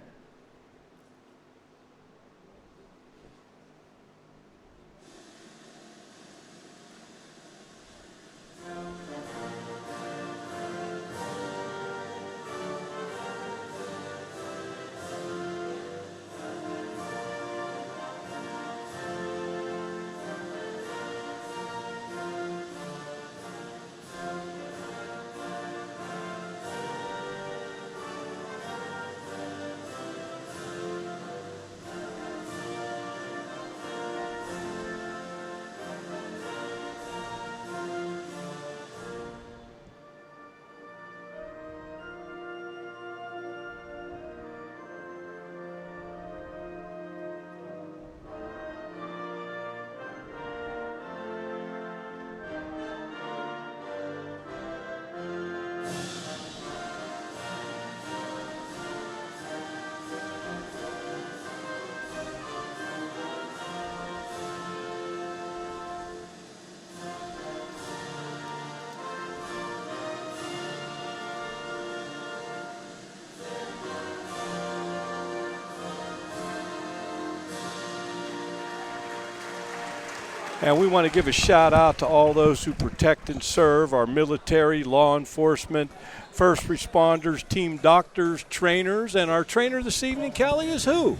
And we want to give a shout out to all those who protect and serve, our military, law enforcement, first responders, team doctors, trainers. And our trainer this evening, Kelly, is who?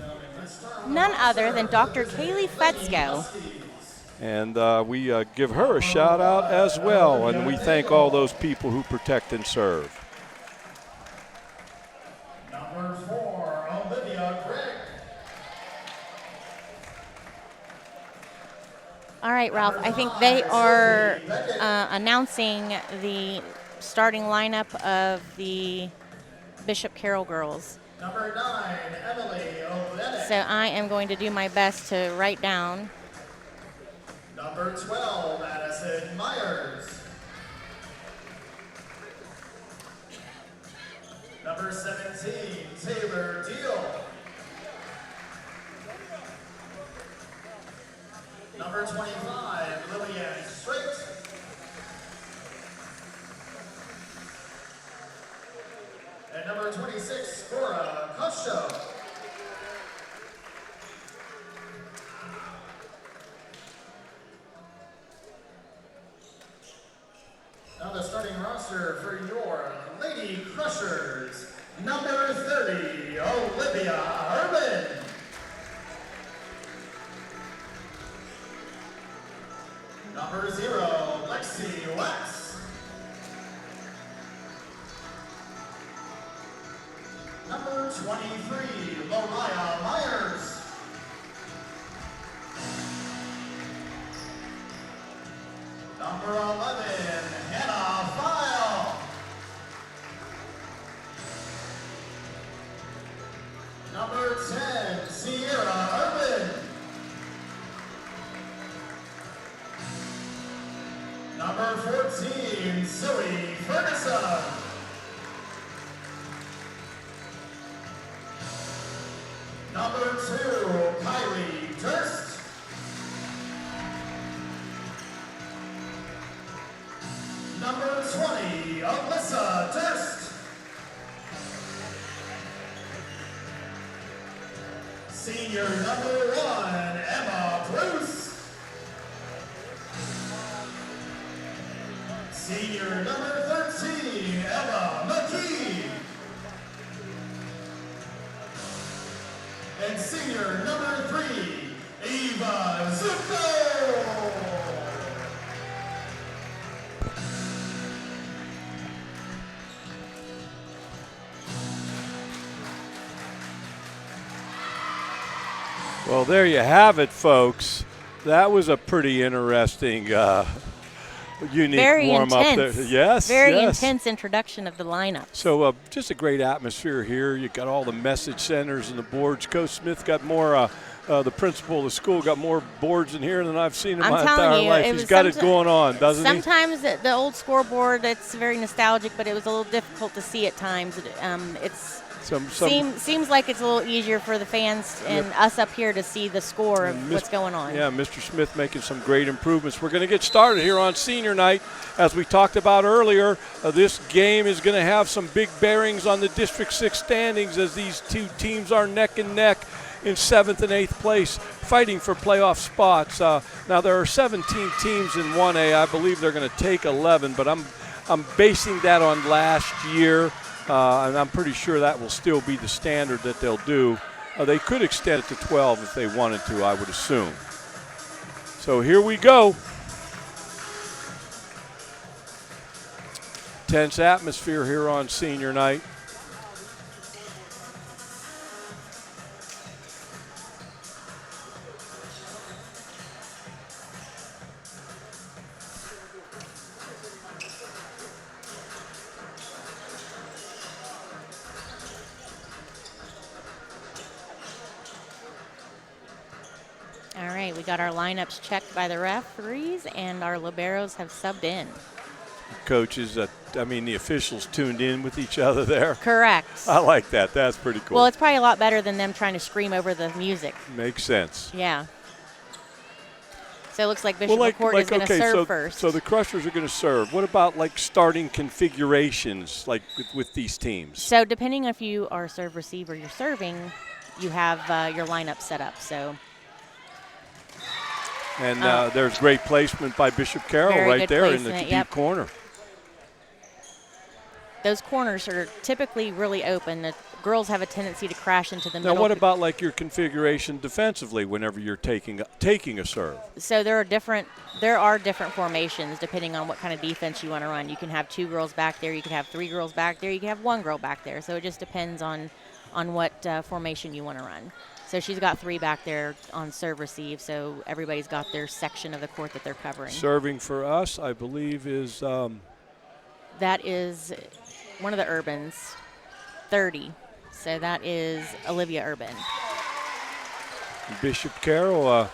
None other than Dr. Kaylee Fetzko. And we give her a shout out as well. And we thank all those people who protect and serve. Number 4, Olivia Gregg. All right, Ralph, I think they are announcing the starting lineup of the Bishop Carroll girls. Number 9, Emily Olenek. So I am going to do my best to write down. Number 12, Madison Myers. Number 17, Taylor Deal. Number 25, Lillian Strait. And number 26, Cora Cusho. Now the starting roster for your Lady Crushers. Number 30, Olivia Urban. Number 0, Lexi Wax. Number 12, 23, Mariah Myers. Number 11, Hannah File. Number 10, Sierra Urban. Number 14, Zoe Ferguson. Number 2, Kylie Durst. Number 20, Alyssa Durst. Senior number 1, Emma Bruce. Senior number 13, Emma McKee. And senior number 3, Eva Zuko. Well, there you have it, folks. That was a pretty interesting, unique Very warm-up intense. there. Yes, Very yes. intense introduction of the lineup. So just a great atmosphere here. You got all the message centers and the boards. Coach Smith got more, the principal of the school got more boards in here than I've seen in my entire life. He's got it going on, doesn't he? Sometimes the old scoreboard, it's very nostalgic, but it was a little difficult to see at times. Seems like it's a little easier for the fans and us up here to see the score of what's going on. Yeah, Mr. Smith making some great improvements. We're going to get started here on senior night. As we talked about earlier, this game is going to have some big bearings on the District 6 standings as these two teams are neck and neck in 7th and 8th place, fighting for playoff spots. Now, there are 17 teams in 1A. I believe they're going to take 11, but I'm basing that on last year. And I'm pretty sure that will still be the standard that they'll do. They could extend it to 12 if they wanted to, I would assume. So here we go. Tense atmosphere here on senior night. All right, we got our lineups checked by the referees, and our liberos have subbed in. Coaches, the officials tuned in with each other there. Correct. I like that. That's pretty cool. Well, it's probably a lot better than them trying to scream over the music. Makes sense. Yeah. So it looks like Bishop McCort is going to serve first. So the Crushers are going to serve. What about starting configurations with these teams? So depending if you are serve receive or you're serving, you have your lineup set up. So. And there's great placement by Bishop Carroll right there in the deep corner. Those corners are typically really open. The girls have a tendency to crash into the middle. Now, what about your configuration defensively whenever you're taking a serve? So there are different formations depending on what kind of defense you want to run. You can have 2 girls back there. You can have 3 girls back there. You can have 1 girl back there. So it just depends on what formation you want to run. So she's got 3 back there on serve receive, so everybody's got their section of the court that they're covering. Serving for us, I believe, is that is one of the Urbans, 30. So that is Olivia Urban. Bishop Carroll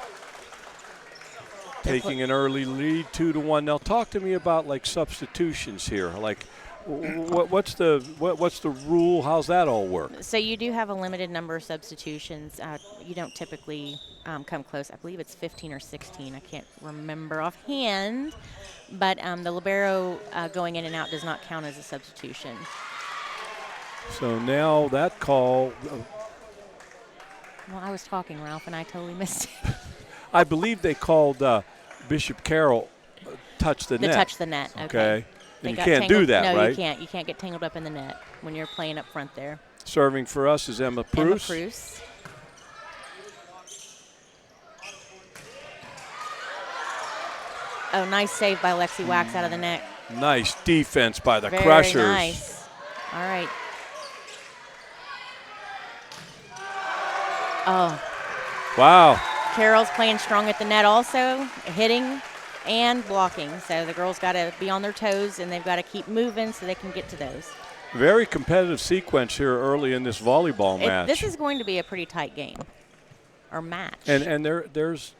taking an early lead, 2-1. Now talk to me about substitutions here. What's the rule? How's that all work? So you do have a limited number of substitutions. You don't typically come close. I believe it's 15 or 16. I can't remember offhand. But the libero going in and out does not count as a substitution. So now that call. Well, I was talking, Ralph, and I totally missed it. I believe they called Bishop Carroll touch the net. Touch the net, okay. And you can't do that, no, right? No, you can't. You can't get tangled up in the net when you're playing up front there. Serving for us is Emma Pruce. Emma Pruce. Oh, nice save by Lexi Wax out of the net. Nice defense by the Very Crushers. Nice. All right. Oh. Wow. Carroll's playing strong at the net also, hitting and blocking. So the girls got to be on their toes, and they've got to keep moving so they can get to those. Very competitive sequence here early in this volleyball match. This is going to be a pretty tight game or match. And there's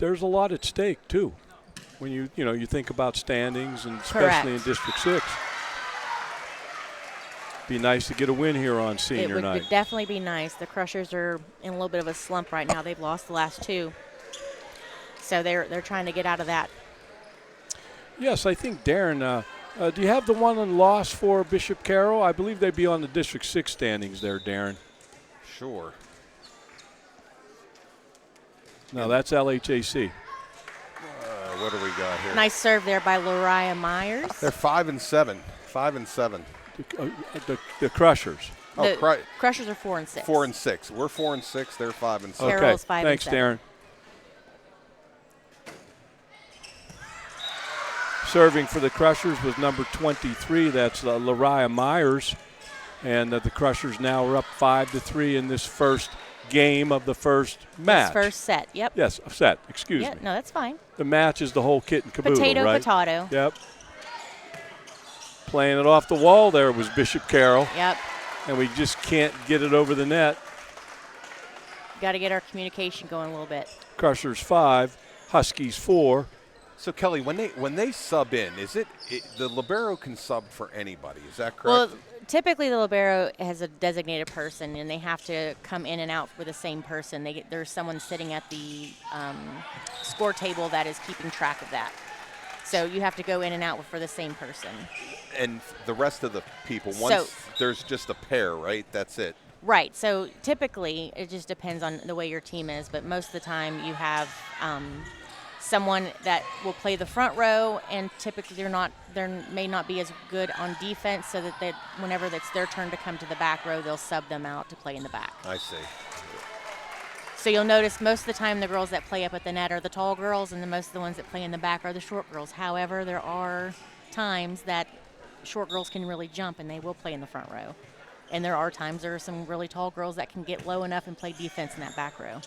a lot at stake too, when you think about standings, and especially in District 6. Be nice to get a win here on senior night. It would definitely be nice. The Crushers are in a little bit of a slump right now. They've lost the last 2, so they're trying to get out of that. Yes, I think Darren. Do you have the one and loss for Bishop Carroll? I believe they'd be on the District 6 standings there, Darren. Sure. No, that's LHAC. What do we got here? Nice serve there by Lariah Myers. They're 5-7. 5-7. The Crushers. The Crushers are 4-6. 4-6. We're 4-6. They're 5-7. Carroll's 5-7. Thanks, Darren. Serving for the Crushers was number 23. That's Lariah Myers. And the Crushers now are up 5-3 in this first game of the first match. This first set, yep. Yes, set. Excuse me. No, that's fine. The match is the whole kit and caboodle, Potato, right? potato. Yep. Playing it off the wall there was Bishop Carroll. Yep. And we just can't get it over the net. Got to get our communication going a little bit. Crushers 5, Huskies 4. So Kelly, when they sub in, the libero can sub for anybody? Is that correct? Well, typically the libero has a designated person, and they have to come in and out with the same person. There's someone sitting at the score table that is keeping track of that. So you have to go in and out for the same person. And the rest of the people, once there's just a pair, right? That's it. Right. So typically it just depends on the way your team is, but most of the time you have someone that will play the front row, and typically they may not be as good on defense, so that whenever it's their turn to come to the back row, they'll sub them out to play in the back. I see. So you'll notice most of the time the girls that play up at the net are the tall girls, and most of the ones that play in the back are the short girls. However, there are times that short girls can really jump, and they will play in the front row. And there are times there are some really tall girls that can get low enough and play defense in that back row.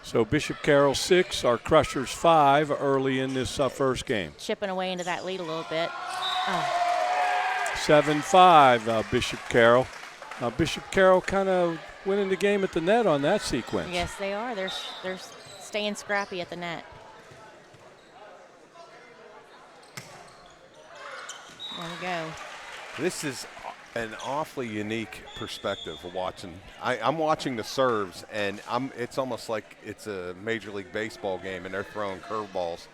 So Bishop Carroll 6, our Crushers 5 early in this first game. Chipping away into that lead a little bit. 7-5 Bishop Carroll. Bishop Carroll kind of winning the game at the net on that sequence. Yes, they are. They're staying scrappy at the net. There we go. This is an awfully unique perspective of watching. I'm watching the serves, and it's almost like it's a Major League Baseball game, and they're throwing curveballs.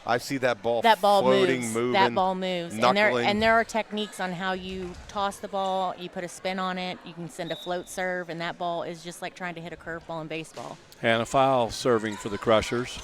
I see that ball floating, moves. moving, That ball moves. knuckling. And there are techniques on how you toss the ball. You put a spin on it. You can send a float serve, and that ball is just like trying to hit a curveball in baseball. Hannah Fowle serving for the Crushers.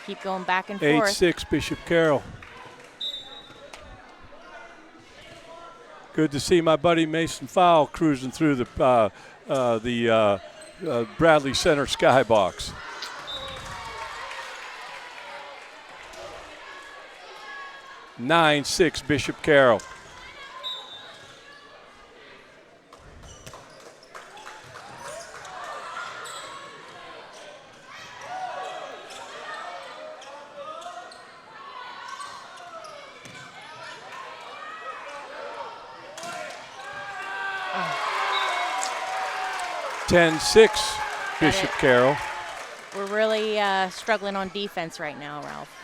Keep going back and forth. 8-6 Bishop Carroll. Good to see my buddy Mason Fowle cruising through the Bradley Center skybox. (9-6) Bishop Carroll. Oh. 10-6 Bishop Carroll. We're really struggling on defense right now, Ralph.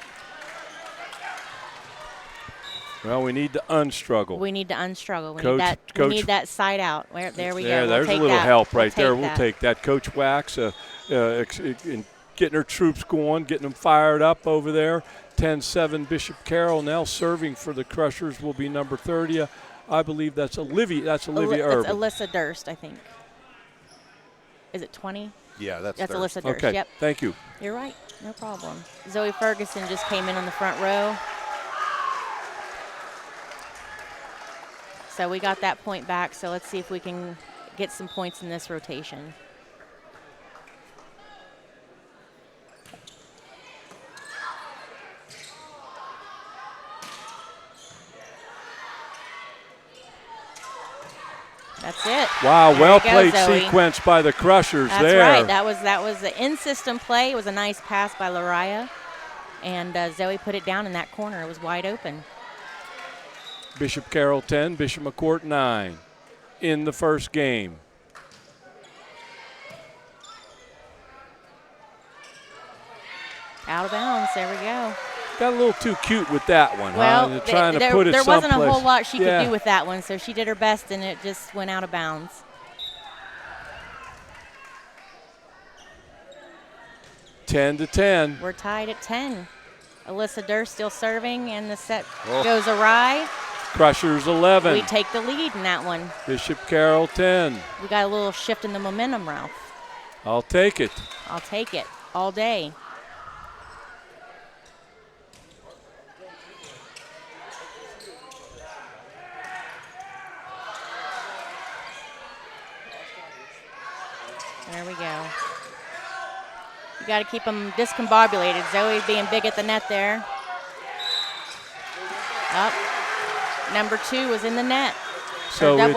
Well, we need to unstruggle. We need to unstruggle. We Coach, need that side out. There we go. There's a little help right there. We'll take that. Coach Wax getting her troops going, getting them fired up over there. 10-7 Bishop Carroll now serving for the Crushers will be number 30. I believe that's Olivia. That's Olivia Urban. It's Alyssa Durst, I think. Is it 20? Yeah, that's Alyssa Durst. Okay, yep. Thank you. You're right. No problem. Zoe Ferguson just came in on the front row. So we got that point back, so let's see if we can get some points in this rotation. That's it. Wow, There well you go, played Zoe. sequence by the Crushers That's there. right. That was the in-system play. It was a nice pass by Lariah, and Zoe put it down in that corner. It was wide open. Bishop Carroll 10, Bishop McCort 9 in the first game. Out of bounds. There we go. Got a little too cute with that one, Well, huh? Trying to put it there wasn't a someplace. whole lot she Yeah. could do with that one, so she did her best, and it just went out of bounds. 10-10. We're tied at 10. Alyssa Durst still serving, and the set Oh. goes awry. Crushers 11. We take the lead in that one. Bishop Carroll 10. We got a little shift in the momentum, Ralph. I'll take it. I'll take it all day. There we go. You got to keep them discombobulated. Zoe being big at the net there. Up. Number 2 was in the net. So that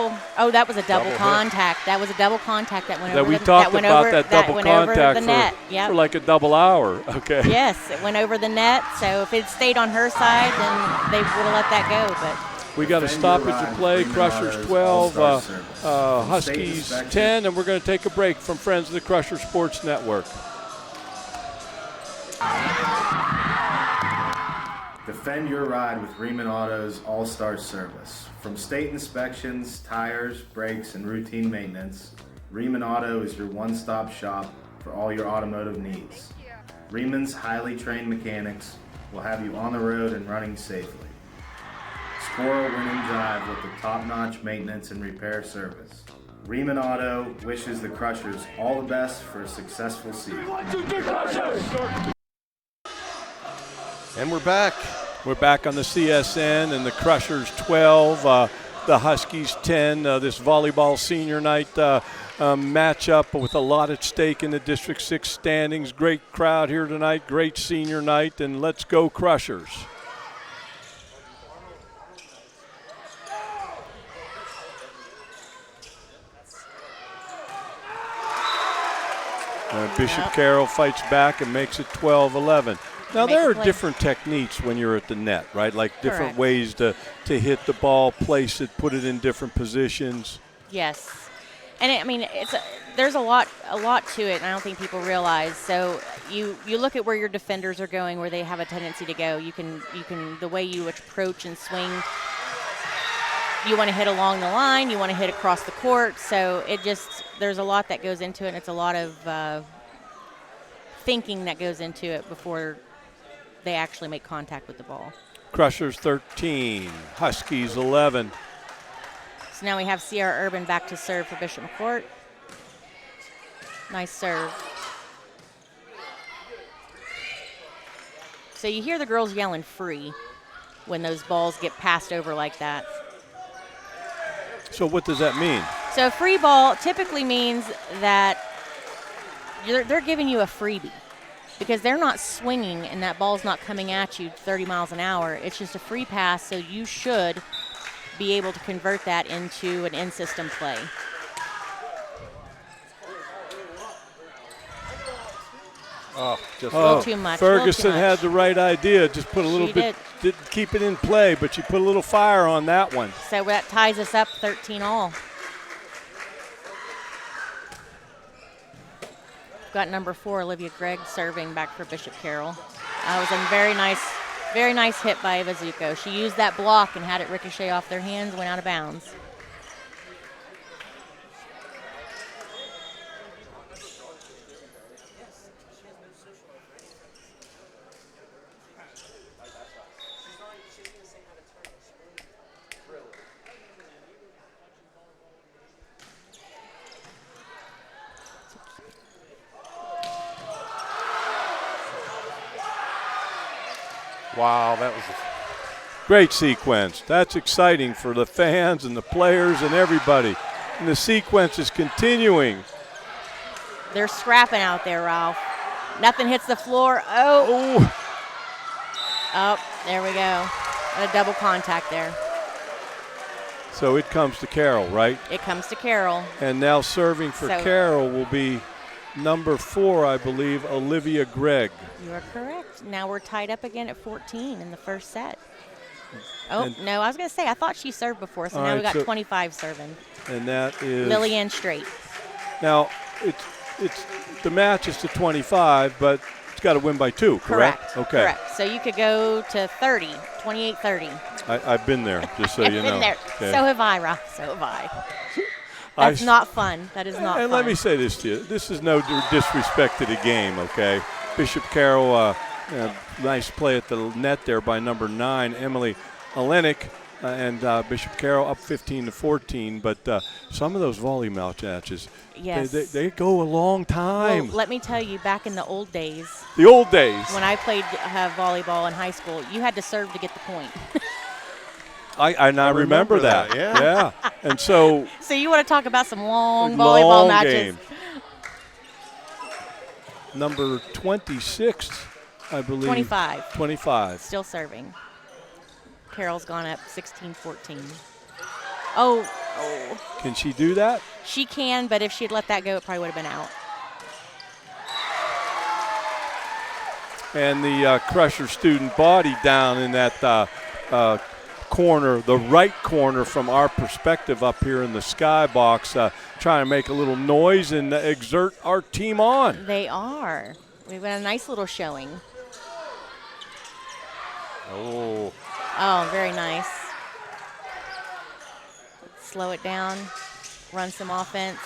was a double Double contact. That was a double contact that went that over we the talked that went about over, that that double went over contact the net. Yep. for like a double hour. Okay. Yes, it went over the net. So if it stayed on her side, then they would have let that go. But We got a stoppage of play. Crushers 12, Huskies 10, and we're going to take a break from Friends of the Crusher Sports Network. Defend your ride with Riemann Auto's All-Star Service. From state inspections, tires, brakes, and routine maintenance, Riemann Auto is your one-stop shop for all your automotive needs. Riemann's highly trained mechanics will have you on the road and running safely. Score a winning drive with the top-notch maintenance and repair service. Riemann Auto wishes the Crushers all the best for a successful season. And we're back. We're back on the CSN, and the Crushers 12, the Huskies 10. This volleyball senior night matchup with a lot at stake in the District 6 standings. Great crowd here tonight, great senior night, and let's go Crushers. Bishop Carroll fights back and makes it 12-11. Now, there are different techniques when you're at the net, right? Like different ways to hit the ball, place it, put it in different positions. yes, and there's a lot to it, and I don't think people realize. So you look at where your defenders are going, where they have a tendency to go. You can the way you approach and swing. You want to hit along the line. You want to hit across the court. So there's a lot that goes into it, and it's a lot of thinking that goes into it before they actually make contact with the ball. Crushers 13, Huskies 11. So now we have Sierra Urban back to serve for Bishop McCort. Nice serve. So you hear the girls yelling free when those balls get passed over like that. So what does that mean? So free ball typically means that they're giving you a freebie because they're not swinging and that ball's not coming at you 30 miles an hour. It's just a free pass, so you should be able to convert that into an in-system play. Just a little too much. Ferguson had the right idea. Just put a little bit, didn't keep it in play, but she put a little fire on that one. So that ties us up 13-all. Got number 4, Olivia Gregg, serving back for Bishop Carroll. That was a very nice hit by Eva Zuko. She used that block and had it ricochet off their hands, went out of bounds. Wow, that was Great sequence. That's exciting for the fans and the players and everybody. And the sequence is continuing. They're scrapping out there, Ralph. Nothing hits the floor. Oh, there we go. A double contact there. So it comes to Carroll, right? It comes to Carroll. And now serving for Carroll will be number 4, I believe, Olivia Gregg. You are correct. Now we're tied up again at 14 in the first set. Oh, no, I was going to say, I thought she served before, so now we got 25 serving. And that is Lillian Straight. Now, it's the match is to 25, but it's got to win by 2, correct? Okay. Correct. So you could go to 30, 28-30. I've been there, just so you know. Been there. Okay. So have I, Ralph. So have I. That's not fun. That is not fun. And let me say this to you. This is no disrespect to the game, okay? Bishop Carroll, nice play at the net there by number 9, Emily Olenek, and Bishop Carroll up 15-14. But some of those volleyball matches, yes, they go a long time. Well, let me tell you, back in the old days. The old days. When I played volleyball in high school, you had to serve to get the point. I remember that. Yeah. And so. So you want to talk about some long volleyball matches? Game. Number 26, I believe. 25. 25. Still serving. Carroll's gone up 16-14. Oh. Can she do that? She can, but if she'd let that go, it probably would have been out. And the Crusher student body down in that corner, the right corner from our perspective up here in the skybox, trying to make a little noise and exert our team on. They are. We've got a nice little showing. Oh, very nice. Slow it down, run some offense.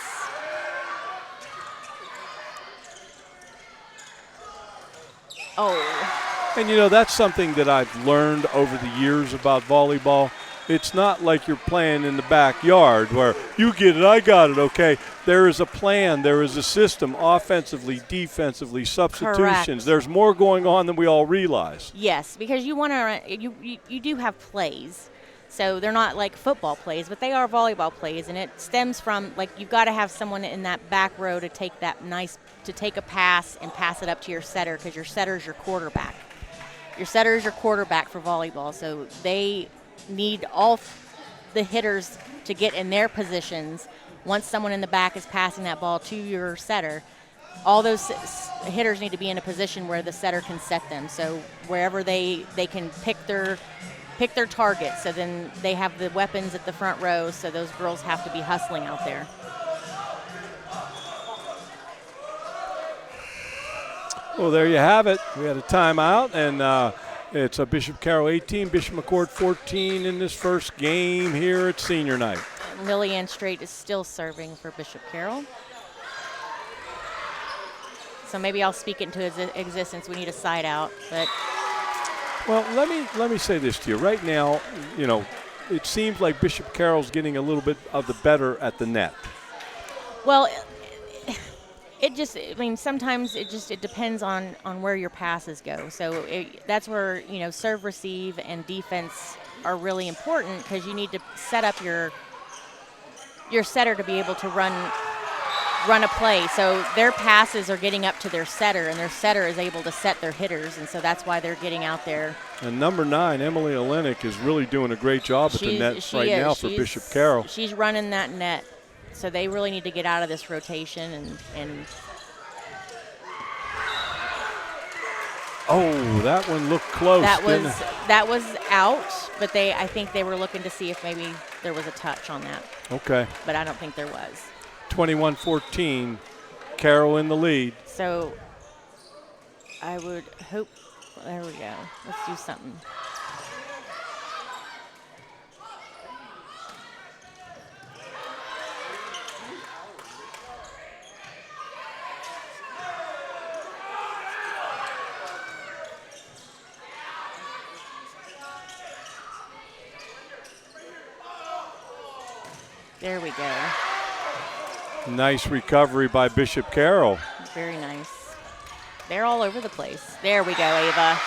Oh. And, that's something that I've learned over the years about volleyball. It's not like you're playing in the backyard where you get it, I got it, okay. There is a plan. There is a system, offensively, defensively, substitutions. Correct. There's more going on than we all realize. Yes, because you want to you do have plays. So they're not like football plays, but they are volleyball plays, and it stems from, like, you've got to have someone in that back row to take a pass and pass it up to your setter, because your setter is your quarterback. Your setter is your quarterback for volleyball, so they need all the hitters to get in their positions. Once someone in the back is passing that ball to your setter, all those hitters need to be in a position where the setter can set them. So wherever they can pick their target, so then they have the weapons at the front row, so those girls have to be hustling out there. Well, there you have it. We had a timeout, and it's a Bishop Carroll 18, Bishop McCort 14 in this first game here at senior night. Lillian Straight is still serving for Bishop Carroll. So maybe I'll speak it into existence. We need a side out, but. Well, let me say this to you. Right now, it seems like Bishop Carroll's getting a little bit of the better at the net. Well, sometimes it depends on where your passes go. So that's where, serve, receive, and defense are really important, because you need to set up your setter to be able to run a play. So their passes are getting up to their setter, and their setter is able to set their hitters, and so that's why they're getting out there. And number 9, Emily Olenek, is really doing a great job at the net now for Bishop Carroll. She's running that net, so they really need to get out of this rotation and Oh, that one looked close. That was out, but I think they were looking to see if maybe there was a touch on that. Okay. But I don't think there was. 21-14, Carroll in the lead. So I would hope, there we go. Let's do something. There we go. Nice recovery by Bishop Carroll. Very nice. They're all over the place. There we go, Ava.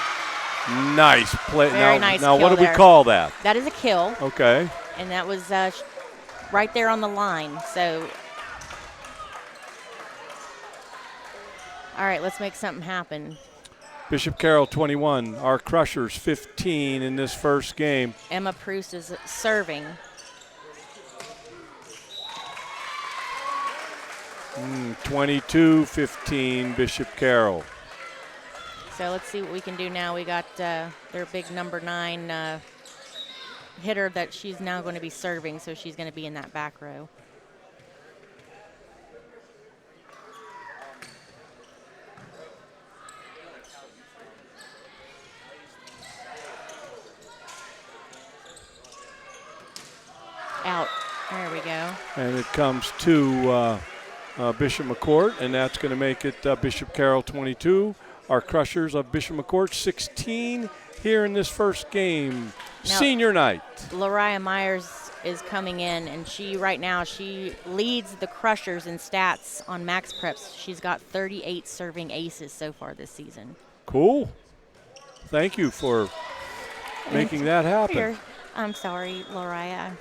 Nice play. Very now, nice now kill what do we there. call that? That is a kill. Okay. And that was right there on the line. So, all right, let's make something happen. Bishop Carroll 21, our Crushers 15 in this first game. Emma Proust is serving. 22-15 Bishop Carroll. So let's see what we can do now. We got their big number 9 hitter that she's now going to be serving, so she's going to be in that back row. Out. There we go. And it comes to Bishop McCort, and that's going to make it Bishop Carroll 22. Our Crushers of Bishop McCort 16 here in this first game. Now, Senior night. Lariah Myers is coming in, and she leads the Crushers in stats on Max Preps. She's got 38 serving aces so far this season. Cool. Thank you for making that happen. I'm sorry, Lariah.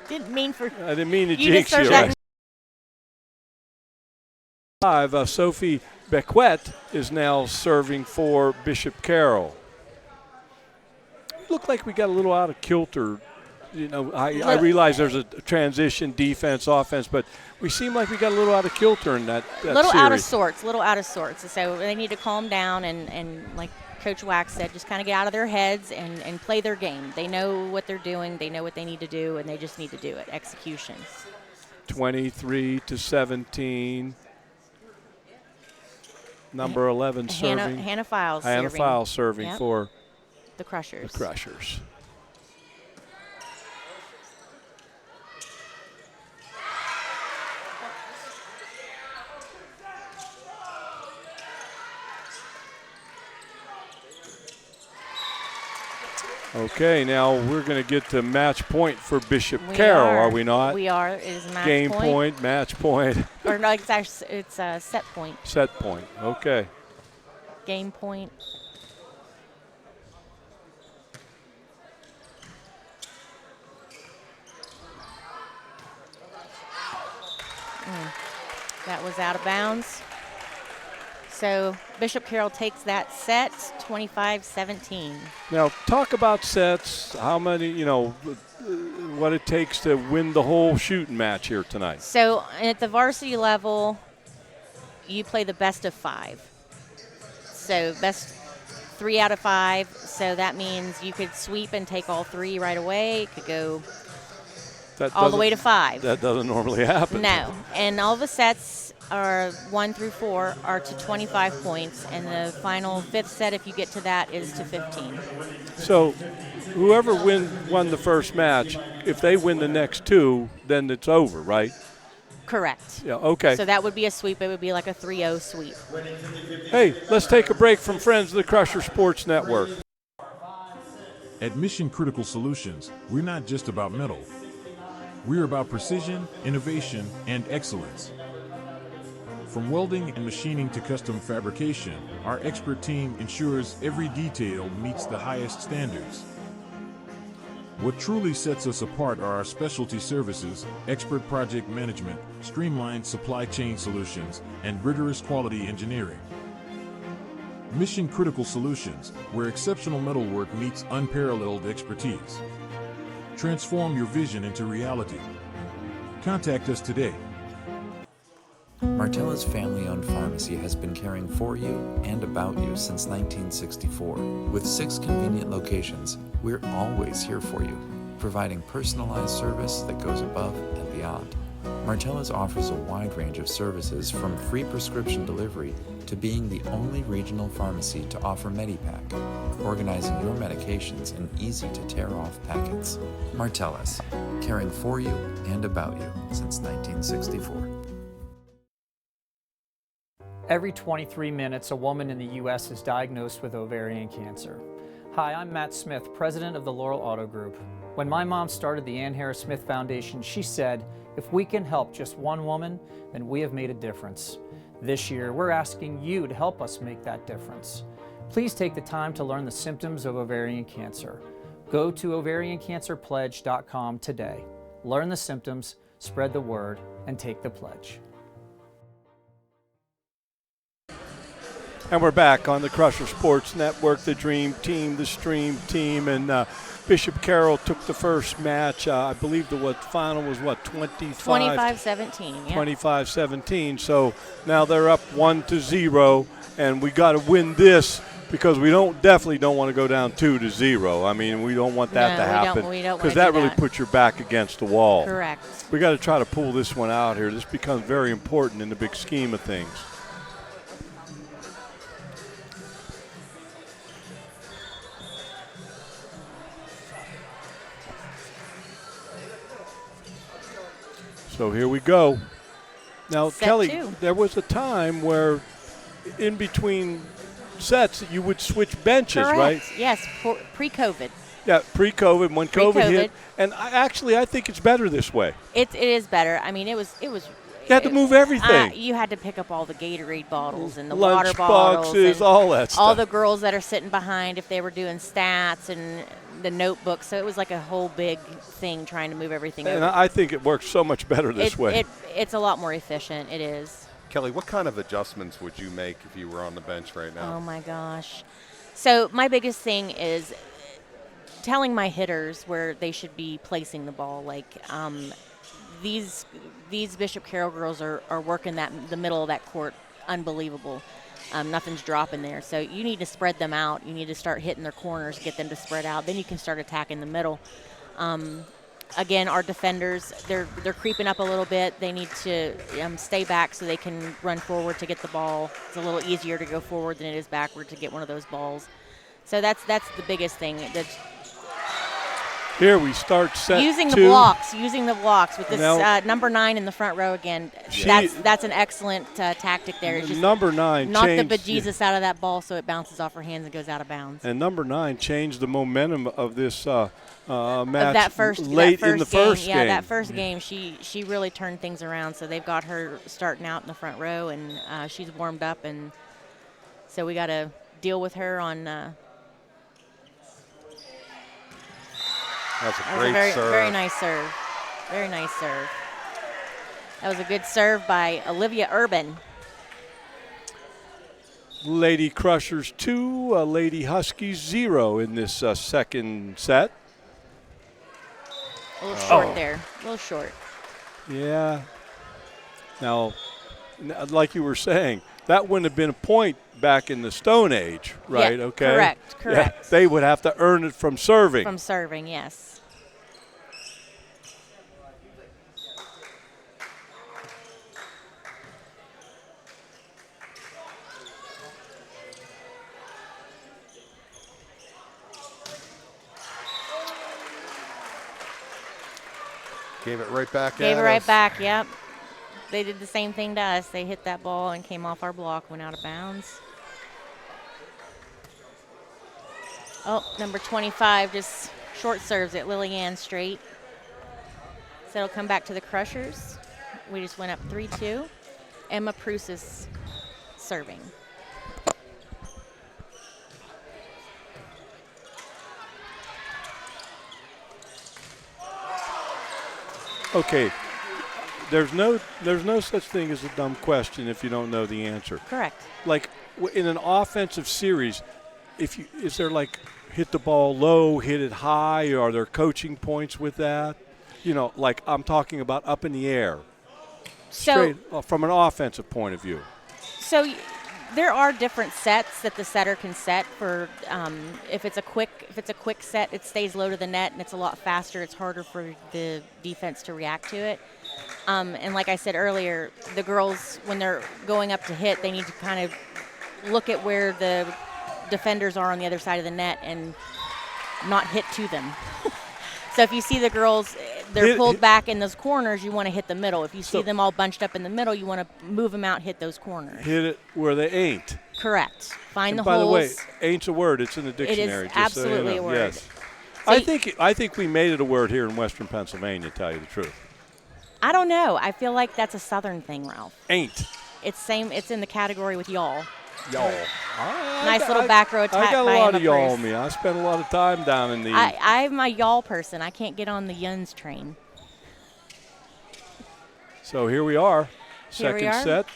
Didn't mean for. I didn't mean to you jinx to you. That 5, Sophie Becquet is now serving for Bishop Carroll. Looked like we got a little out of kilter. You know, I realize there's a transition, defense, offense, but we seem like we got a little out of kilter in that little series. out of sorts. So they need to calm down and like Coach Wax said, just kind of get out of their heads and play their game. They know what they're doing. They know what they need to do, and they just need to do it. Execution. 23-17. Number 11 serving. Hannah Files Hannah serving. Files serving for the Crushers. The Crushers. Okay, now we're going to get to match point for Bishop Carroll, are we not? We are. It is a match Game point. point, match point. Or no, it's actually it's a set point. Set point, okay. Game point. That was out of bounds. So Bishop Carroll takes that set, 25-17. Now, talk about sets, how many, what it takes to win the whole shooting match here tonight. So at the varsity level, you play the best of 5. So best 3 out of 5. So that means you could sweep and take all 3 right away. It could go all the way to 5. That doesn't normally happen. No. And all the sets are 1 through 4 are to 25 points, and the final 5th set, if you get to that, is to 15. So whoever won the first match, if they win the next 2, then it's over, right? Correct. Yeah, okay. So that would be a sweep. It would be like a 3-0 sweep. Hey, let's take a break from Friends of the Crusher Sports Network. At Mission Critical Solutions, we're not just about metal. We're about precision, innovation, and excellence. From welding and machining to custom fabrication, our expert team ensures every detail meets the highest standards. What truly sets us apart are our specialty services, expert project management, streamlined supply chain solutions, and rigorous quality engineering. Mission Critical Solutions, where exceptional metalwork meets unparalleled expertise. Transform your vision into reality. Contact us today. Martella's family-owned pharmacy has been caring for you and about you since 1964. With 6 convenient locations, we're always here for you, providing personalized service that goes above and beyond. Martella's offers a wide range of services, from free prescription delivery to being the only regional pharmacy to offer Medipack, organizing your medications in easy-to-tear-off packets. Martella's, caring for you and about you since 1964. Every 23 minutes, a woman in the U.S. is diagnosed with ovarian cancer. Hi, I'm Matt Smith, president of the Laurel Auto Group. When my mom started the Ann Harris Smith Foundation, she said, if we can help just one woman, then we have made a difference. This year, we're asking you to help us make that difference. Please take the time to learn the symptoms of ovarian cancer. Go to ovariancancerpledge.com today. Learn the symptoms, spread the word, and take the pledge. And we're back on the Crusher Sports Network, the Dream Team, the Stream Team, and Bishop Carroll took the first match. I believe the final was 25-17. Yeah. 25-17. So now they're up 1-0, and we got to win this because we definitely don't want to go down 2-0. I mean, we don't want that to happen because that really puts your back against the wall. Correct. We got to try to pull this one out here. This becomes very important in the big scheme of things. So here we go. Now, Set Kelly, 2. there was a time where in between sets you would switch benches, Correct. right? Yes, pre-COVID. Yeah, pre-COVID, when COVID hit. Pre-COVID. And I think it's better this way. It is better. I mean, it was. You had to move everything. You had to pick up all the Gatorade bottles and the Lunch water bottles. boxes, all that stuff. All the girls that are sitting behind if they were doing stats and the notebooks. So it was like a whole big thing trying to move everything And over. I think it works so much better this way. It's a lot more efficient. It is. Kelly, what kind of adjustments would you make if you were on the bench right now? Oh, my gosh. So my biggest thing is telling my hitters where they should be placing the ball. Like these Bishop Carroll girls are working the middle of that court unbelievable. Nothing's dropping there. So you need to spread them out. You need to start hitting their corners, get them to spread out. Then you can start attacking the middle. Again, our defenders, they're creeping up a little bit. They need to stay back so they can run forward to get the ball. It's a little easier to go forward than it is backward to get one of those balls. So that's the biggest thing. Here we start set using 2. the blocks with this number 9 in the front row again. That's an excellent tactic there. Just number 9 knock changed, the bejesus out of that ball so it bounces off her hands and goes out of bounds. And number 9 changed the momentum of this match that first in the game. first game. Yeah, that first game, she really turned things around. So they've got her starting out in the front row, and she's warmed up, and so we got to deal with her on. That's a great serve. Very nice serve. Very nice serve. That was a good serve by Olivia Urban. Lady Crushers 2, Lady Huskies 0 in this second set. A little short there. A little short. Yeah. Now, like you were saying, that wouldn't have been a point back in the Stone Age, right? Yeah, okay. Correct. Yeah, they would have to earn it from serving. From serving, yes. Gave it right back Gave at it right us. back, yep. They did the same thing to us. They hit that ball and came off our block, went out of bounds. Oh, number 25 just short serves it, Lillianne straight. So it'll come back to the Crushers. We just went up 3-2. Emma Preuss serving. Okay, there's no such thing as a dumb question if you don't know the answer. Correct. Like in an offensive series, is there like hit the ball low, hit it high? Are there coaching points with that? You know, like I'm talking about up in the air. So straight from an offensive point of view. So there are different sets that the setter can set for. If it's a quick set, it stays low to the net and it's a lot faster. It's harder for the defense to react to it. And like I said earlier, the girls, when they're going up to hit, they need to kind of look at where the defenders are on the other side of the net and not hit to them. So if you see the girls, they're pulled back in those corners, you want to hit the middle. If you see them all bunched up in the middle, you want to move them out, hit those corners. Hit it where they ain't. Correct. Find and the by holes. By the way, ain't's a word. It's in the dictionary. It is just absolutely so you know. a word. Yes. So I think we made it a word here in Western Pennsylvania, to tell you the truth. I don't know. I feel like that's a Southern thing, Ralph. Ain't. It's in the category with y'all. Y'all. Nice little back row attack. I got a by lot Emma of y'all Priest. on me. I spent a lot of time down in the. I'm a y'all person. I can't get on the yuns train. So here we are, Here we second are. set.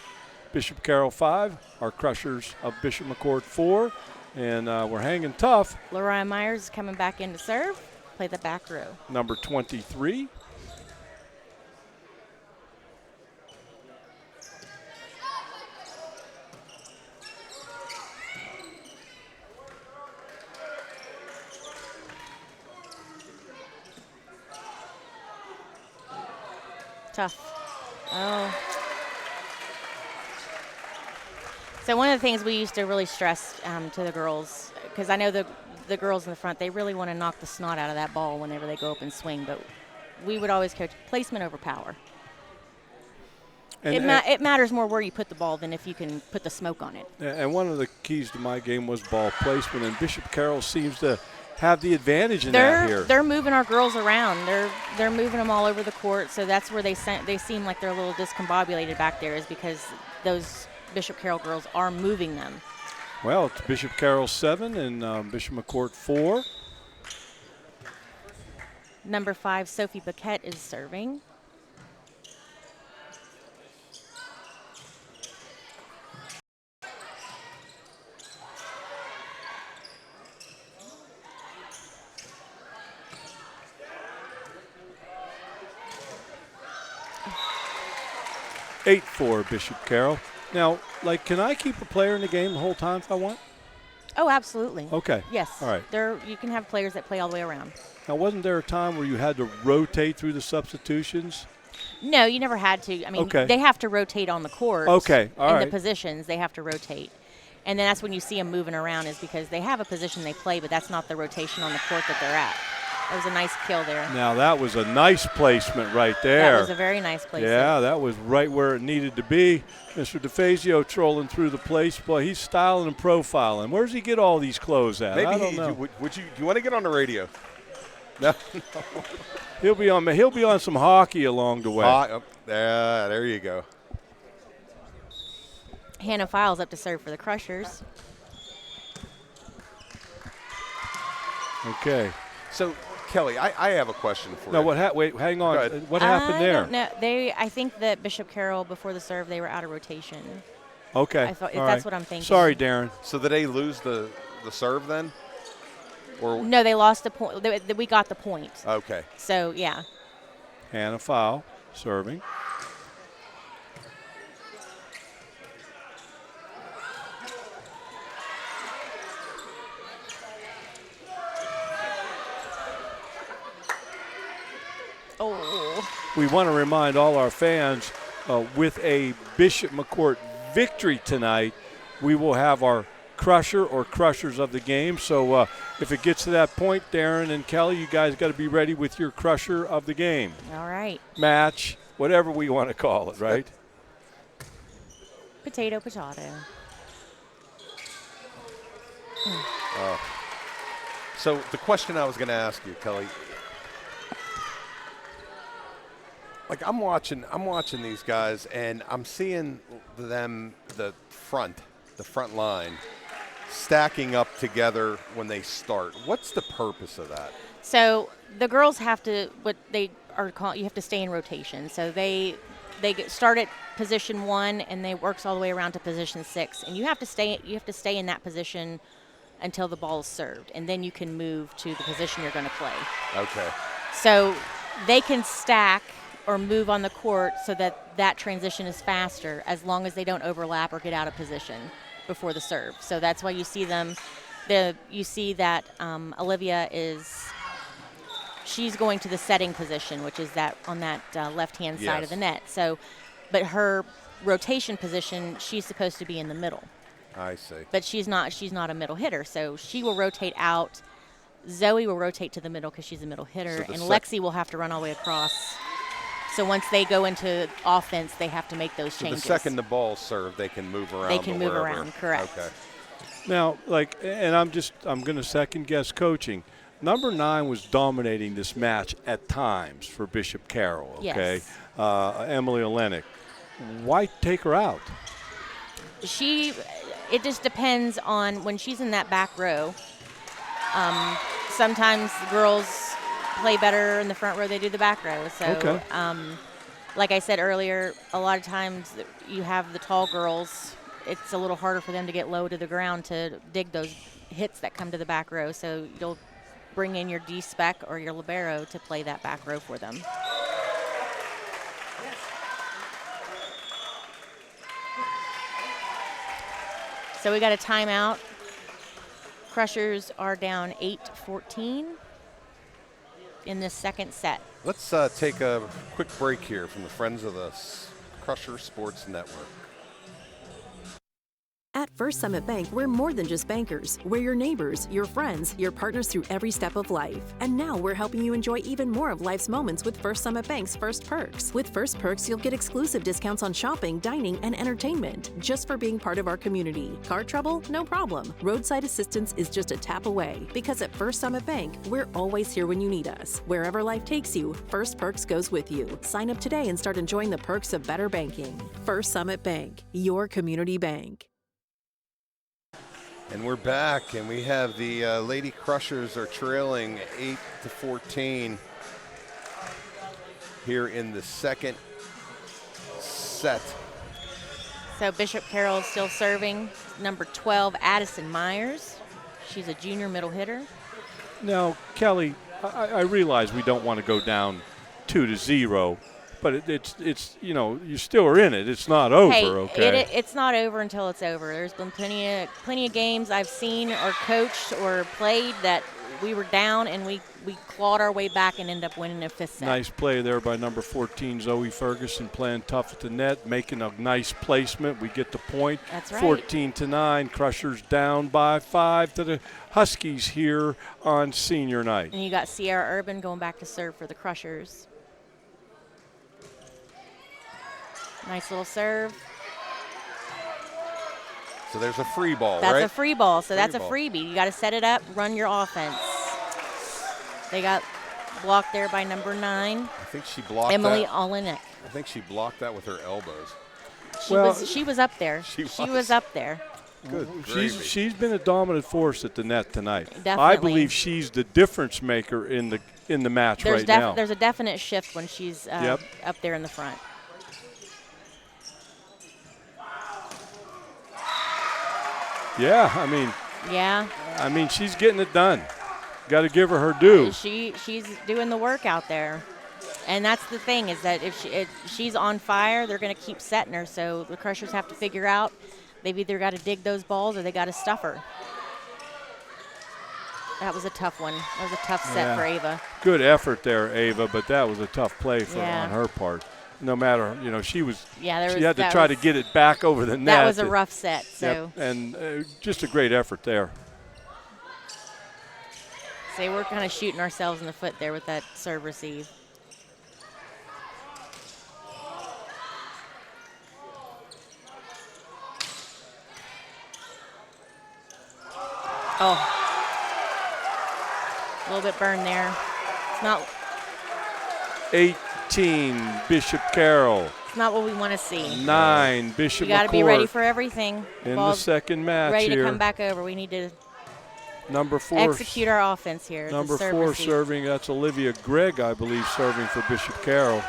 Bishop Carroll 5, our Crushers of Bishop McCort 4, and we're hanging tough. Loriah Myers is coming back in to serve. Play the back row. Number 23. Tough. Oh. So one of the things we used to really stress to the girls, because I know the girls in the front, they really want to knock the snot out of that ball whenever they go up and swing, but we would always coach placement over power. It matters more where you put the ball than if you can put the smoke on it. And one of the keys to my game was ball placement, and Bishop Carroll seems to have the advantage in that here. They're moving our girls around. They're moving them all over the court, so that's where they seem like they're a little discombobulated back there, is because those Bishop Carroll girls are moving them. Well, it's Bishop Carroll 7 and Bishop McCort 4. Number 5, Sophie Paquette is serving. Eight for Bishop Carroll. Now, can I keep a player in the game the whole time if I want? Oh, absolutely. Okay. Yes. All right. You can have players that play all the way around. Now, wasn't there a time where you had to rotate through the substitutions? No, you never had to. I mean, Okay. they have to rotate on the court. Okay, all in right. the positions, they have to rotate. And then that's when you see them moving around, is because they have a position they play, but that's not the rotation on the court that they're at. That was a nice kill there. Now, that was a nice placement right there. That was a very nice placement. Yeah, that was right where it needed to be. Mr. DeFazio trolling through the place. Boy, he's styling and profiling. Where does he get all these clothes at? Maybe I don't know. do you want to get on the radio? No. He'll be on some hockey along the way. There you go. Hannah Files up to serve for the Crushers. Okay. So, Kelly, I have a question for no, you. Wait, hang on. What happened there? No, I think that Bishop Carroll, before the serve, they were out of rotation. Okay. I thought all that's right. what I'm thinking. Sorry, Darren. So did they lose the serve then? Or No, they lost the point. We got the point. Okay. So, yeah. Hannah Fowl serving. Oh. We want to remind all our fans, with a Bishop McCort victory tonight, we will have our crusher or crushers of the game. So if it gets to that point, Darren and Kelly, you guys got to be ready with your crusher of the game. All right. Match, whatever we want to call it, right? Potato. So the question I was going to ask you, Kelly, I'm watching these guys, and I'm seeing them, the front line, stacking up together when they start. What's the purpose of that? So the girls have to, what they are called, you have to stay in rotation. So they start at position 1, and they works all the way around to position 6, and you have to stay in that position until the ball is served, and then you can move to the position you're going to play. Okay. So they can stack or move on the court so that transition is faster, as long as they don't overlap or get out of position before the serve. So that's why you see them. You see that Olivia she's going to the setting position, which is that on that left-hand side of the net. So, but her rotation position, she's supposed to be in the middle. I see. But she's not a middle hitter, so she will rotate out. Zoe will rotate to the middle because she's a middle hitter, and Lexi will have to run all the way across. So once they go into offense, they have to make those changes. The second the ball's served, they can move around. They can move around, correct. Okay. Now, and I'm going to second guess coaching. Number 9 was dominating this match at times for Bishop Carroll. Okay, yes. Emily Olenek. Why take her out? it just depends on when she's in that back row. Sometimes the girls play better in the front row. They do the back row. So, like I said earlier, a lot of times you have the tall girls. It's a little harder for them to get low to the ground to dig those hits that come to the back row. So you'll bring in your D-spec or your libero to play that back row for them. So we got a timeout. Crushers are down 8-14 in this second set. Let's take a quick break here from the Friends of the Crusher Sports Network. At First Summit Bank, we're more than just bankers. We're your neighbors, your friends, your partners through every step of life. And now we're helping you enjoy even more of life's moments with First Summit Bank's First Perks. With First Perks, you'll get exclusive discounts on shopping, dining, and entertainment just for being part of our community. Car trouble? No problem. Roadside assistance is just a tap away. Because at First Summit Bank, we're always here when you need us. Wherever life takes you, First Perks goes with you. Sign up today and start enjoying the perks of better banking. First Summit Bank, your community bank. And we're back, and we have the Lady Crushers are trailing 8-14 here in the second set. So Bishop Carroll is still serving. Number 12, Addison Myers. She's a junior middle hitter. Now, Kelly, I realize we don't want to go down 2-0, but it's you know, you still are in it. It's not over, okay? It's not over until it's over. There's been plenty of games I've seen or coached or played that we were down and we clawed our way back and ended up winning a fifth set. Nice play there by number 14, Zoe Ferguson, playing tough at the net, making a nice placement. We get the point. That's right. 14-9. Crushers down by 5 to the Huskies here on senior night. And you got Sierra Urban going back to serve for the Crushers. Nice little serve. So there's a free ball, right? That's a free ball, so that's a freebie. You got to set it up, run your offense. They got blocked there by number 9. I think she blocked Emily that. Olenek. I think she blocked that with her elbows. She was up there. She was up there. Good. She's been a dominant force at the net tonight. Definitely. I believe she's the difference maker in the match right now. There's a definite shift when she's up there in the front. Yeah, I mean, she's getting it done. Got to give her her due. She's doing the work out there, and that's the thing is that if she's on fire, they're going to keep setting her. So the Crushers have to figure out they've either got to dig those balls or they got to stuff her. That was a tough one. That was a tough set for Ava. Good effort there, Ava, but that was a tough play on her part. No matter, she was. Yeah, she had to try to get it back over the net. That was a rough set. So. Yep, and just a great effort there. So we're kind of shooting ourselves in the foot there with that serve receive. Oh. A little bit burned there. It's not. 18, Bishop Carroll. It's not what we want to see. 9, Bishop McCort. You got to be ready for everything. In the second match ready here. to come back over. We need to number 4 execute our offense here. Number 4 serving, that's Olivia Gregg, I believe, serving for Bishop Carroll.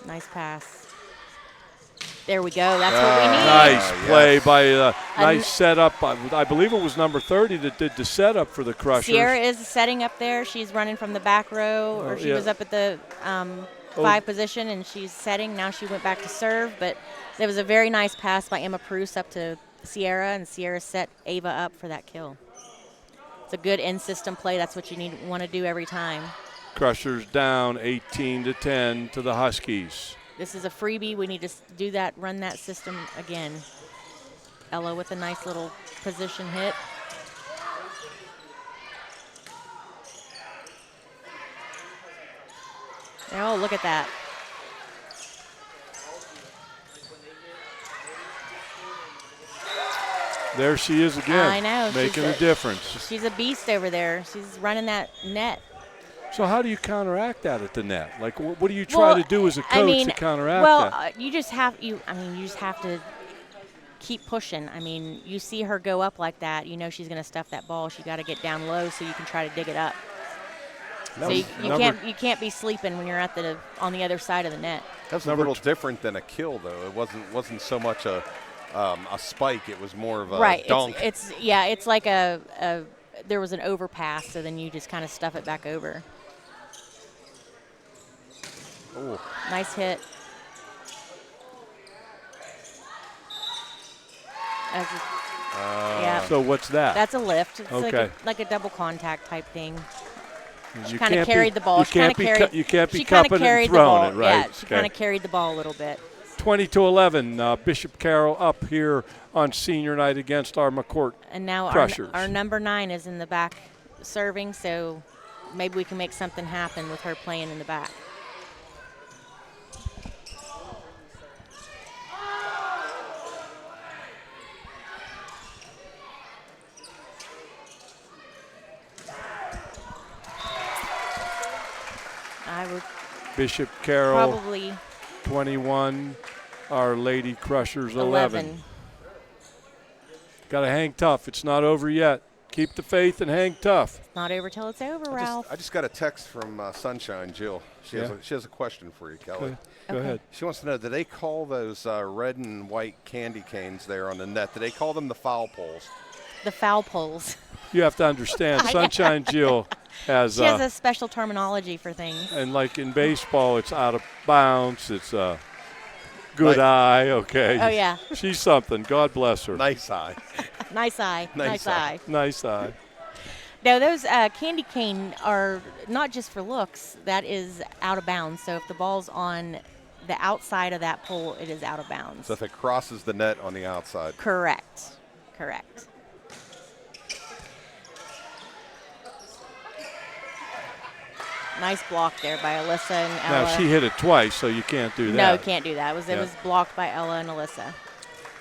Nice pass. There we go. That's what we need. Nice play by nice setup. I believe it was number 30 that did the setup for the Crushers. Sierra is setting up there. She's running from the back row, or she was up at the 5 position, and she's setting. Now she went back to serve, but there was a very nice pass by Emma Pruce up to Sierra, and Sierra set Ava up for that kill. It's a good in-system play. That's what you want to do every time. Crushers down 18-10 to the Huskies. This is a freebie. We need to do that, run that system again. Ella with a nice little position hit. Oh, look at that. There she is again. I know. Making a difference. She's a beast over there. She's running that net. So how do you counteract that at the net? Like, what do you try to do as a coach to counteract that? You just have to keep pushing. I mean, you see her go up like that, you know she's going to stuff that ball. She got to get down low so you can try to dig it up. So you can't be sleeping when you're on the other side of the net. That's a little different than a kill, though. It wasn't so much a spike. It was more of a dunk. It's like there was an overpass, so then you just kind of stuff it back over. Ooh. Nice hit. So what's that? That's a lift. It's okay. like a double contact type thing. She You kind of can't carried be- the ball. you She kind can't of be carried. cu- you can't be She kind of cupping it and carried the throwing ball. it, right? Yeah, she Okay. kind of carried the ball a little bit. 20-11, Bishop Carroll up here on senior night against our McCort And now Crushers. our number 9 is in the back serving, so maybe we can make something happen with her playing in the back. I would Bishop Carroll probably 21, Our Lady Crushers 11. Got to hang tough. It's not over yet. Keep the faith and hang tough. Not over till it's over, Ralph. I just got a text from Sunshine Jill. She has a question for you, Kelly. Go ahead. She wants to know, do they call those red and white candy canes there on the net, do they call them the foul poles? The foul poles. You have to understand, Sunshine Jill has She has a special terminology for things. and like in baseball, it's out of bounds. It's good eye. Okay. Oh, yeah. She's something. God bless her. Nice eye. Nice eye. Nice eye. Nice eye. No, those candy cane are not just for looks. That is out of bounds. So if the ball's on the outside of that pole, it is out of bounds. So if it crosses the net on the outside. Correct. Nice block there by Alyssa and Ella. Now, she hit it twice, so you can't do that. No, can't do that. It was blocked by Ella and Alyssa.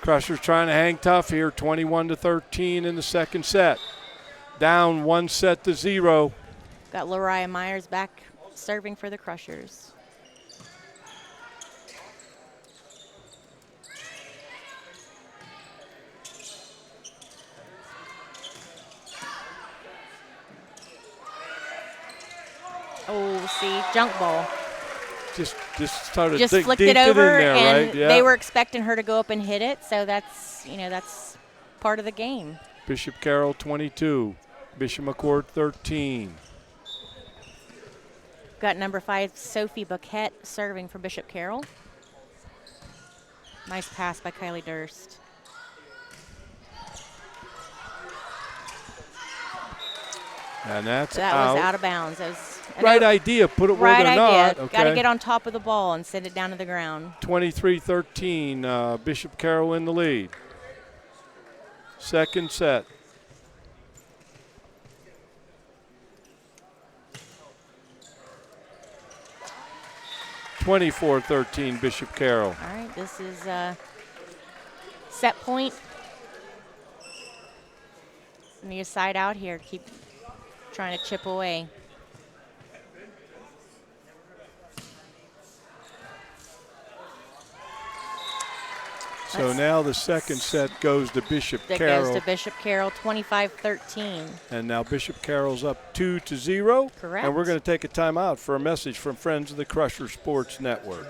Crushers trying to hang tough here, 21-13 in the second set. Down 1-0. Got Lariah Myers back serving for the Crushers. Oh, see, junk ball. Just started Just dinked flicked it over, in there, and right? Yeah. they were expecting her to go up and hit it, so that's part of the game. Bishop Carroll 22, Bishop McCort 13. Got number 5, Sophie Buquette, serving for Bishop Carroll. Nice pass by Kylie Durst. And that's That out. was out of bounds. That was Right idea. Put it where right they're idea. not. Okay. Got to get on top of the ball and send it down to the ground. 23-13, Bishop Carroll in the lead. Second set. (24-13) Bishop Carroll. All right, this is set point. Need a side out here. Keep trying to chip away. So now the second set goes to Bishop That Carroll. goes to Bishop Carroll, 25-13. And now Bishop Carroll's up 2-0. Correct. And we're going to take a timeout for a message from friends of the Crusher Sports Network.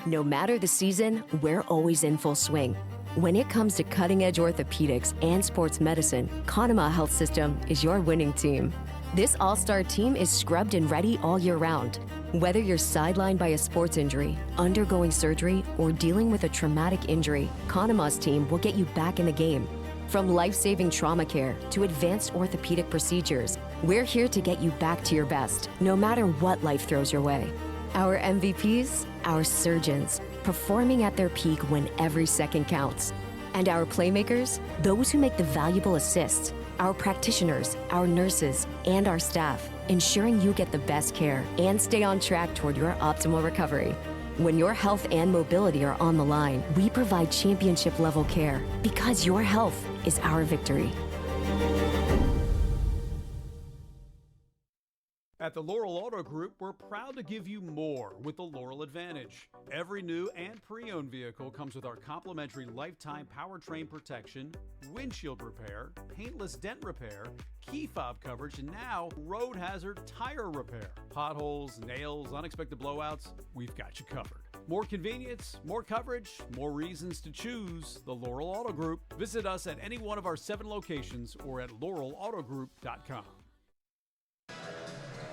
No matter the season, we're always in full swing. When it comes to cutting-edge orthopedics and sports medicine, Conema Health System is your winning team. This all-star team is scrubbed and ready all year round. Whether you're sidelined by a sports injury, undergoing surgery, or dealing with a traumatic injury, Conema's team will get you back in the game. From life-saving trauma care to advanced orthopedic procedures, we're here to get you back to your best, no matter what life throws your way. Our MVPs, our surgeons, performing at their peak when every second counts. And our playmakers, those who make the valuable assists, our practitioners, our nurses, and our staff, ensuring you get the best care and stay on track toward your optimal recovery. When your health and mobility are on the line, we provide championship-level care because your health is our victory. At the Laurel Auto Group, we're proud to give you more with the Laurel Advantage. Every new and pre-owned vehicle comes with our complimentary lifetime powertrain protection, windshield repair, paintless dent repair, key fob coverage, and now road hazard tire repair. Potholes, nails, unexpected blowouts, we've got you covered. More convenience, more coverage, more reasons to choose the Laurel Auto Group. Visit us at any one of our 7 locations or at laurelautogroup.com.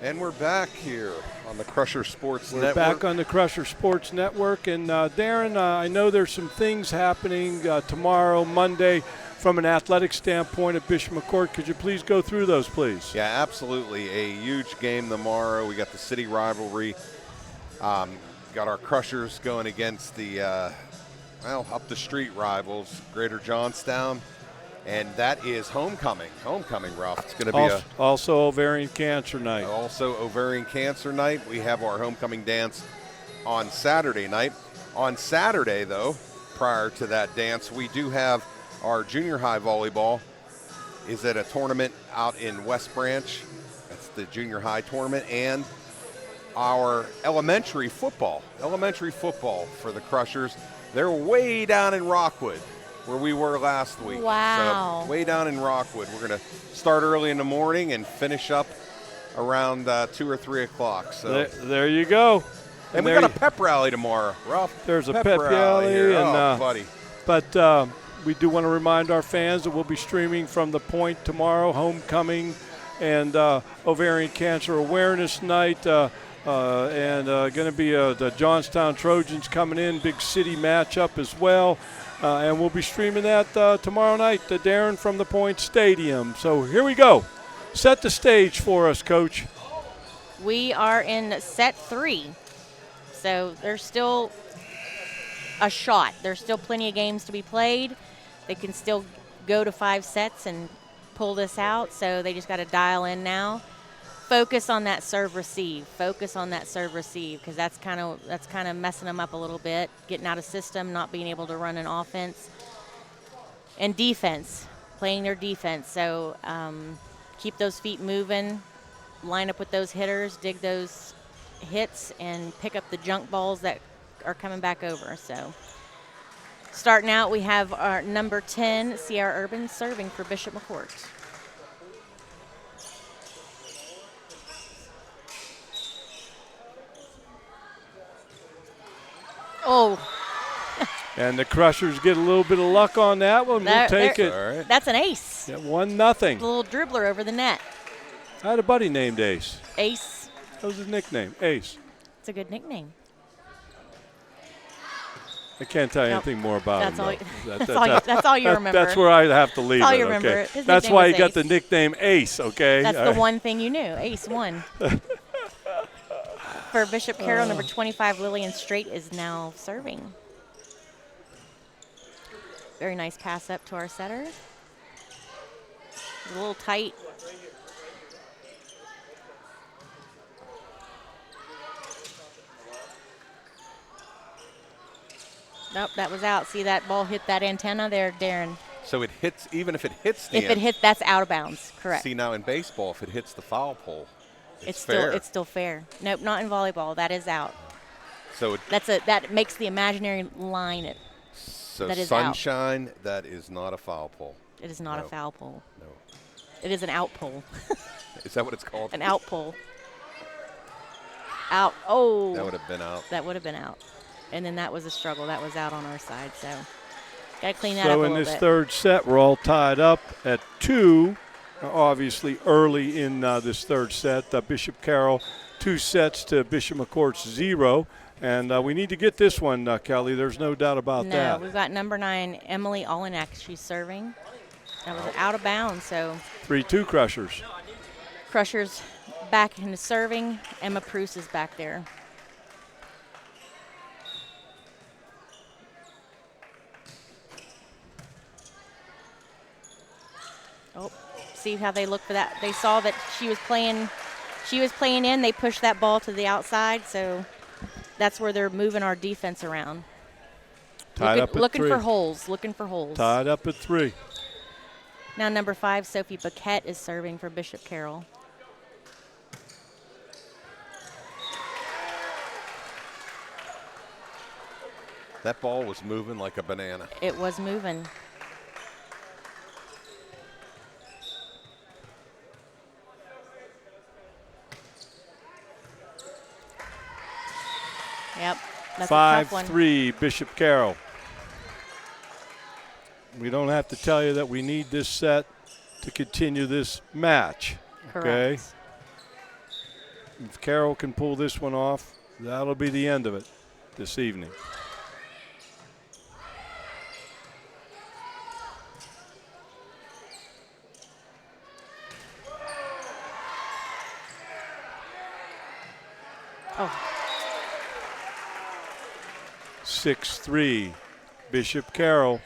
And we're back here on the Crusher Sports Network. We're back on the Crusher Sports Network. And Darren, I know there's some things happening tomorrow, Monday, from an athletic standpoint at Bishop McCort. Could you please go through those, please? Yeah, absolutely. A huge game tomorrow. We got the city rivalry. Got our Crushers going against the, up the street rivals, Greater Johnstown. And that is homecoming, Ralph. It's going to be also ovarian cancer night. Also ovarian cancer night. We have our homecoming dance on Saturday night. On Saturday, though, prior to that dance, we do have our junior high volleyball is at a tournament out in West Branch. That's the junior high tournament. And our elementary football for the Crushers. They're way down in Rockwood, where we were last week. Wow. So way down in Rockwood. We're going to start early in the morning and finish up around 2 or 3 o'clock. So there you go. And we got a pep rally tomorrow, Ralph. There's a pep rally. Here. And, buddy. But we do want to remind our fans that we'll be streaming from the Point tomorrow, homecoming and ovarian cancer awareness night. And going to be the Johnstown Trojans coming in, big city matchup as well. And we'll be streaming that tomorrow night, Darren, from the Point Stadium. So here we go. Set the stage for us, Coach. We are in set 3. So there's still a shot. There's still plenty of games to be played. They can still go to 5 sets and pull this out. So they just got to dial in now. Focus on that serve receive. Focus on that serve receive, because that's kind of messing them up a little bit, getting out of system, not being able to run an offense. And defense, playing their defense. So keep those feet moving, line up with those hitters, dig those hits, and pick up the junk balls that are coming back over. So starting out, we have our number 10, Sierra Urban, serving for Bishop McCort. Oh. And the Crushers get a little bit of luck on that one. We'll take it. All right. That's an ace. Yeah, 1-0. A little dribbler over the net. I had a buddy named Ace. Ace. That was his nickname, Ace. It's a good nickname. I can't tell you anything more about that's him. All that's all you remember. That's where I have to leave that's all it. You remember. Okay. His That's nickname why was he got Ace. the nickname Ace. Okay. That's all the right. one thing you knew. Ace won. For Bishop Carroll, number 25, Lillian Strait is now serving. Very nice pass up to our setter. A little tight. Nope, that was out. See that ball hit that antenna there, Darren. So it hits, even if it hits the If it hits, that's out of bounds. Correct. See, now in baseball, if it hits the foul pole, it's fair. fair. It's still fair. Nope, not in volleyball. That is out. So that makes the imaginary line. So that is sunshine, out. That is not a foul pole. It is not a foul pole. No. It is an out pole. Is that what it's called? An out pole. Out. Oh. That would have been out. That would have been out. And then that was a struggle. That was out on our side. So got to clean that up a little bit. So in this third set, we're all tied up at 2. Obviously early in this third set. Bishop Carroll 2 sets to Bishop McCort's 0. And we need to get this one, Kelly. There's no doubt about that. No, we've got number 9, Emily Olenek. She's serving. That was out of bounds, so. 3-2 Crushers. Crushers back into serving. Emma Pruce is back there. Oh, see how they look for that. They saw that she was playing in. They pushed that ball to the outside, so that's where they're moving our defense around. Looking for holes. Looking for holes. Tied up at 3. Now number 5, Sophie Paquette is serving for Bishop Carroll. That ball was moving like a banana. It was moving. Yep. That's a tough one. 5-3 Bishop Carroll. We don't have to tell you that we need this set to continue this match. Correct. Okay. If Carroll can pull this one off, that'll be the end of it this evening. Oh. 6-3 Bishop Carroll.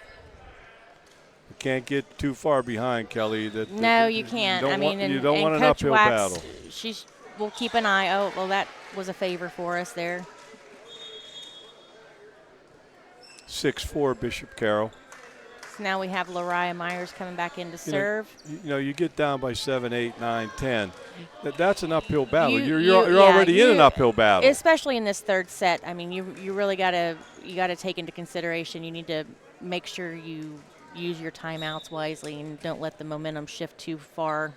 You can't get too far behind, Kelly. No, you can't. I mean, you don't want an Coach uphill Wax, battle. We'll keep an eye. Oh, well, that was a favor for us there. 6-4 Bishop Carroll. So now we have Lariah Myers coming back in to serve. You get down by 7, 8, 9, 10. That's an uphill battle. You're Yeah, already in an uphill battle. Especially in this third set. I mean, you really gotta take into consideration. You need to make sure you use your timeouts wisely and don't let the momentum shift too far.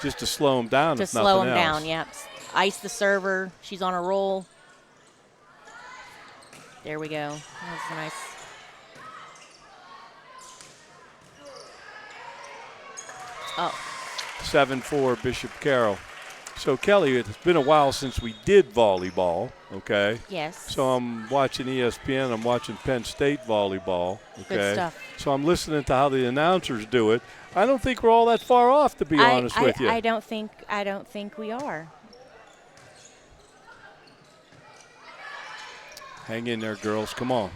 Just to slow them down. To slow them down, yep. Ice the server. She's on a roll. There we go. That was nice. Oh. 7-4 Bishop Carroll. So, Kelly, it's been a while since we did volleyball, okay? Yes. So I'm watching ESPN. I'm watching Penn State volleyball, okay? Good stuff. So I'm listening to how the announcers do it. I don't think we're all that far off, to be honest with you. I don't think we are. Hang in there, girls. Come on.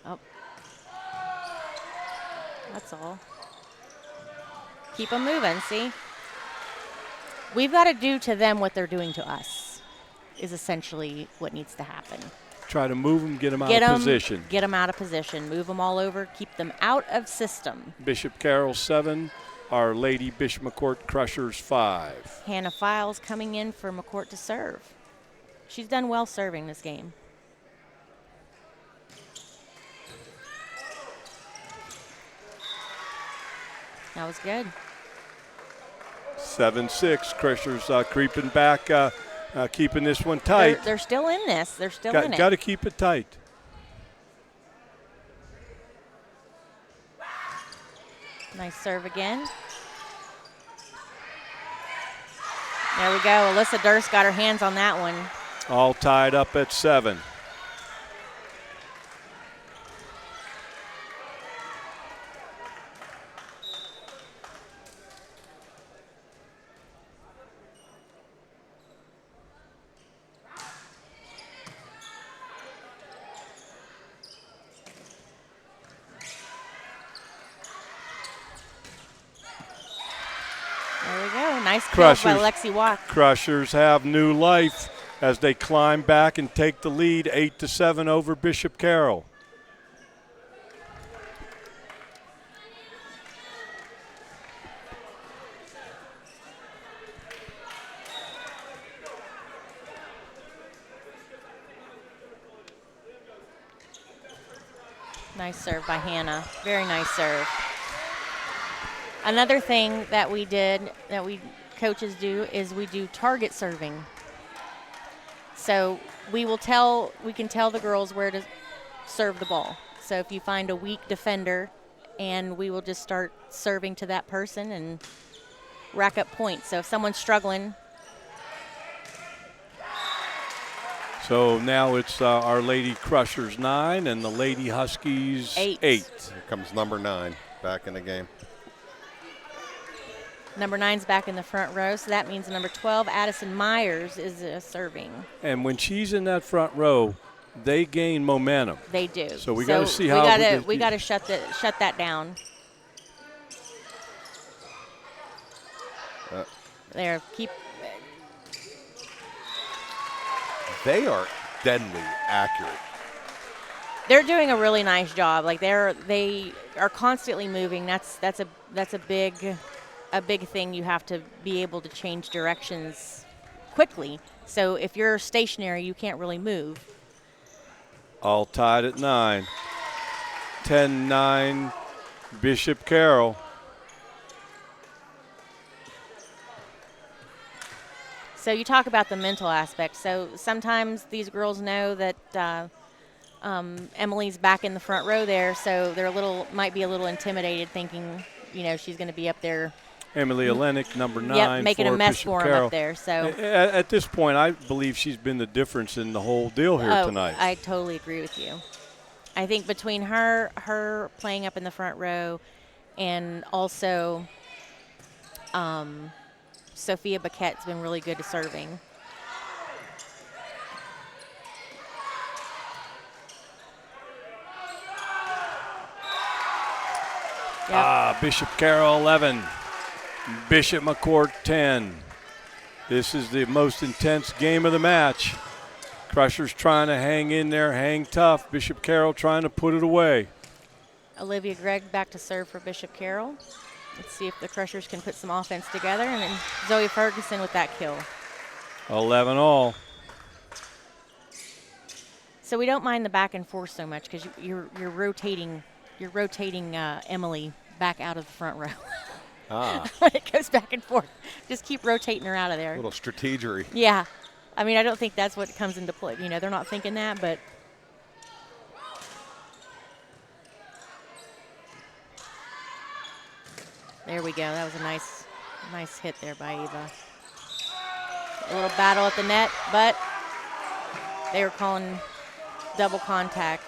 Oh. That's all. Keep them moving, see? We've got to do to them what they're doing to us is essentially what needs to happen. Try to move them, get them out of position. Get them out of position. Move them all over. Keep them out of system. Bishop Carroll 7, Our Lady Bishop McCort Crushers 5. Hannah Files coming in for McCort to serve. She's done well serving this game. That was good. 7-6. Crushers creeping back, keeping this one tight. They're still in this. They're still in it. Got to keep it tight. Nice serve again. There we go. Alyssa Durst got her hands on that one. All tied up at 7. There we go. Nice kill by Lexi Watt. Crushers have new life as they climb back and take the lead 8-7 over Bishop Carroll. Nice serve by Hannah. Very nice serve. Another thing that we coaches do is we do target serving. So we can tell the girls where to serve the ball. So if you find a weak defender, and we will just start serving to that person and rack up points. So if someone's struggling. So now it's Our Lady Crushers 9 and the Lady Huskies 8. Here comes number 9 back in the game. Number 9's back in the front row, so that means number 12, Addison Myers, is serving. And when she's in that front row, they gain momentum. They do. So we got to see how we got to shut that down. There, keep. They are deadly accurate. They're doing a really nice job. Like they are constantly moving. That's a big thing. You have to be able to change directions quickly. So if you're stationary, you can't really move. All tied at 9. 10-9 Bishop Carroll. So you talk about the mental aspect. So sometimes these girls know that Emily's back in the front row there, so they're might be a little intimidated, thinking, she's going to be up there. Emily Olenek, number 9. Yep, making a mess Bishop for Carroll. them up there. So at this point, I believe she's been the difference in the whole deal here tonight. I totally agree with you. I think between her playing up in the front row, and also Sophia Baquette's been really good to serving. Yep. Bishop Carroll 11, Bishop McCort 10. This is the most intense game of the match. Crushers trying to hang in there, hang tough. Bishop Carroll trying to put it away. Olivia Gregg back to serve for Bishop Carroll. Let's see if the Crushers can put some offense together. And then Zoe Ferguson with that kill. 11 all. So we don't mind the back and forth so much because you're rotating Emily back out of the front row. It goes back and forth. Just keep rotating her out of there. A little strategery. Yeah. I mean, I don't think that's what comes into play. They're not thinking that, but there we go. That was a nice hit there by Eva. A little battle at the net, but they were calling double contact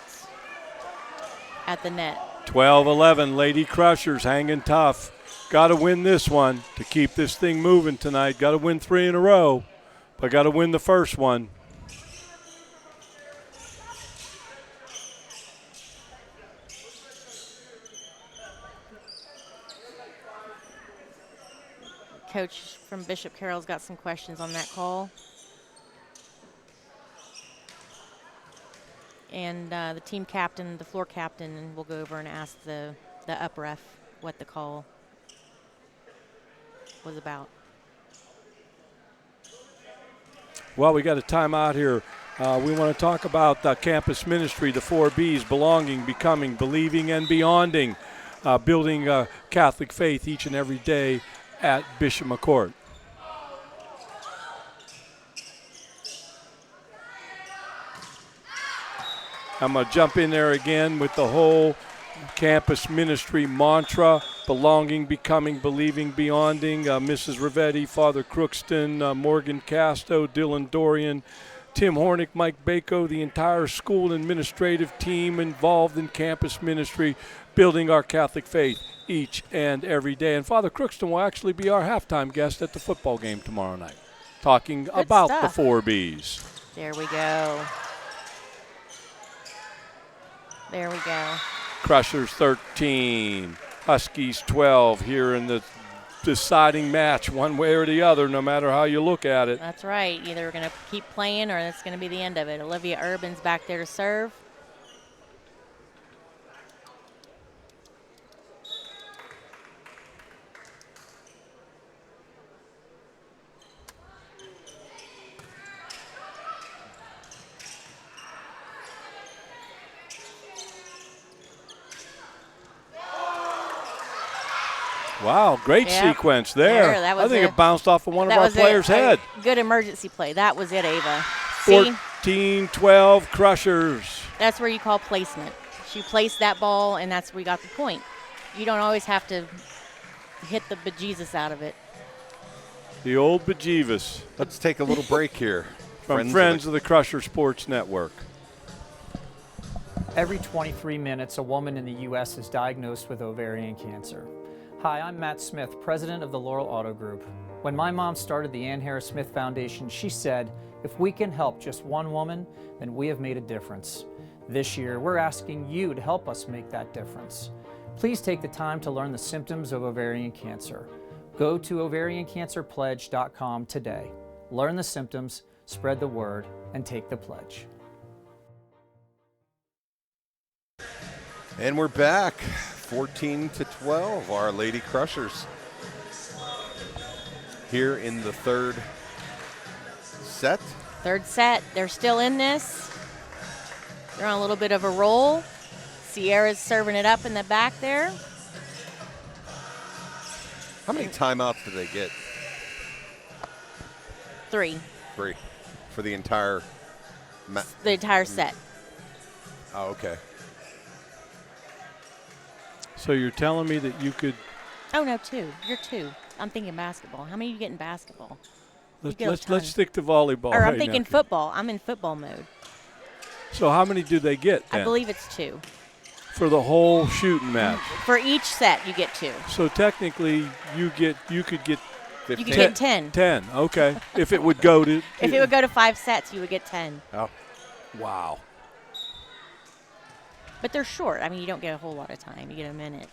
at the net. 12-11, Lady Crushers hanging tough. Got to win this one to keep this thing moving tonight. Got to win 3 in a row, but got to win the first one. Coach from Bishop Carroll's got some questions on that call. And the team captain, the floor captain, will go over and ask the up ref what the call was about. Well, we got a timeout here. We want to talk about the campus ministry, the 4 Bs, belonging, becoming, believing, and beyonding, building Catholic faith each and every day at Bishop McCort. I'm going to jump in there again with the whole campus ministry mantra, belonging, becoming, believing, beyonding. Mrs. Rivetti, Father Crookston, Morgan Casto, Dylan Dorian, Tim Hornick, Mike Bako, the entire school administrative team involved in campus ministry, building our Catholic faith each and every day. And Father Crookston will actually be our halftime guest at the football game tomorrow night, talking about the 4 Bs. There we go. There we go. Crushers 13, Huskies 12 here in the deciding match, one way or the other, no matter how you look at it. That's right. Either we're going to keep playing or it's going to be the end of it. Olivia Urban's back there to serve. Wow, great sequence there. I think it bounced off of one of our players' head. Good emergency play. That was it, Ava. 14-12 Crushers. That's where you call placement. She placed that ball, and that's where we got the point. You don't always have to hit the bejesus out of it. The old bejesus. Let's take a little break here. From Friends of the Crusher Sports Network. Every 23 minutes, a woman in the U.S. is diagnosed with ovarian cancer. Hi, I'm Matt Smith, president of the Laurel Auto Group. When my mom started the Ann Harris Smith Foundation, she said, if we can help just one woman, then we have made a difference. This year, we're asking you to help us make that difference. Please take the time to learn the symptoms of ovarian cancer. Go to ovariancancerpledge.com today. Learn the symptoms, spread the word, and take the pledge. And we're back. 14-12, our Lady Crushers here in the third set. Third set. They're still in this. They're on a little bit of a roll. Sierra's serving it up in the back there. How many timeouts do they get? 3. 3 for the entire set. Oh, okay. So you're telling me that you could. Oh, no, 2. You're 2. I'm thinking basketball. How many do you get in basketball? Let's stick to volleyball. Or I'm right thinking now. football. I'm in football mode. So how many do they get then? I believe it's 2. For the whole shooting match. For each set, you get 2. So technically, you could get 15. You could get 10. 10, okay. If it would go to. If it would go to 5 sets, you would get 10. Oh, wow. But they're short. I mean, you don't get a whole lot of time. You get a minute.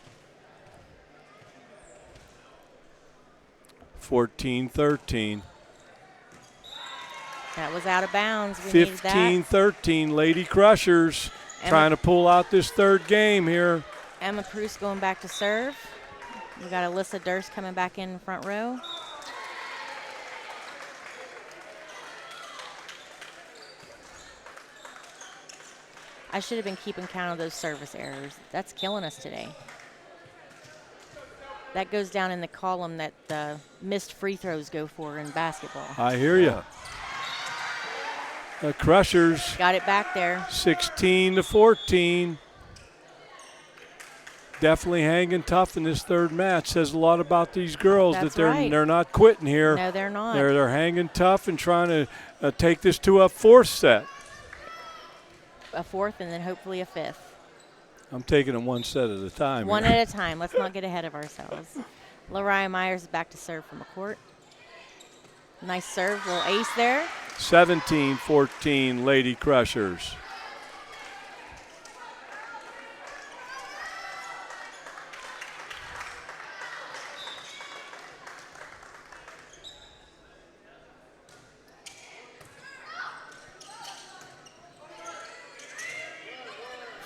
14-13. That was out of bounds. We needed that. 15-13, Lady Crushers trying to pull out this third game here. Emma Preuss going back to serve. We got Alyssa Durst coming back in front row. I should have been keeping count of those service errors. That's killing us today. That goes down in the column that the missed free throws go for in basketball. I hear you. The Crushers. Got it back there. 16-14. Definitely hanging tough in this third match. Says a lot about these girls. That's that they're not quitting here. No, they're not. They're hanging tough and trying to take this to a fourth set. A fourth and then hopefully a fifth. I'm taking them one set at a time. One here. at a time. Let's not get ahead of ourselves. Lariah Myers is back to serve from McCort. Nice serve, little ace there. 17-14, Lady Crushers.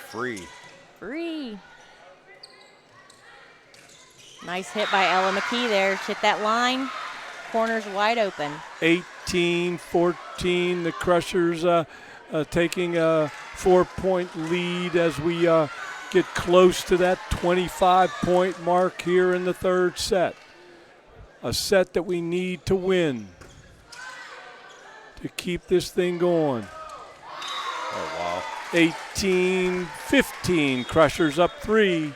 Free. Nice hit by Ella McKee there. Hit that line. Corner's wide open. 18-14, the Crushers taking a 4-point lead as we get close to that 25-point mark here in the third set. A set that we need to win to keep this thing going. Oh, wow. 18-15, Crushers up 3.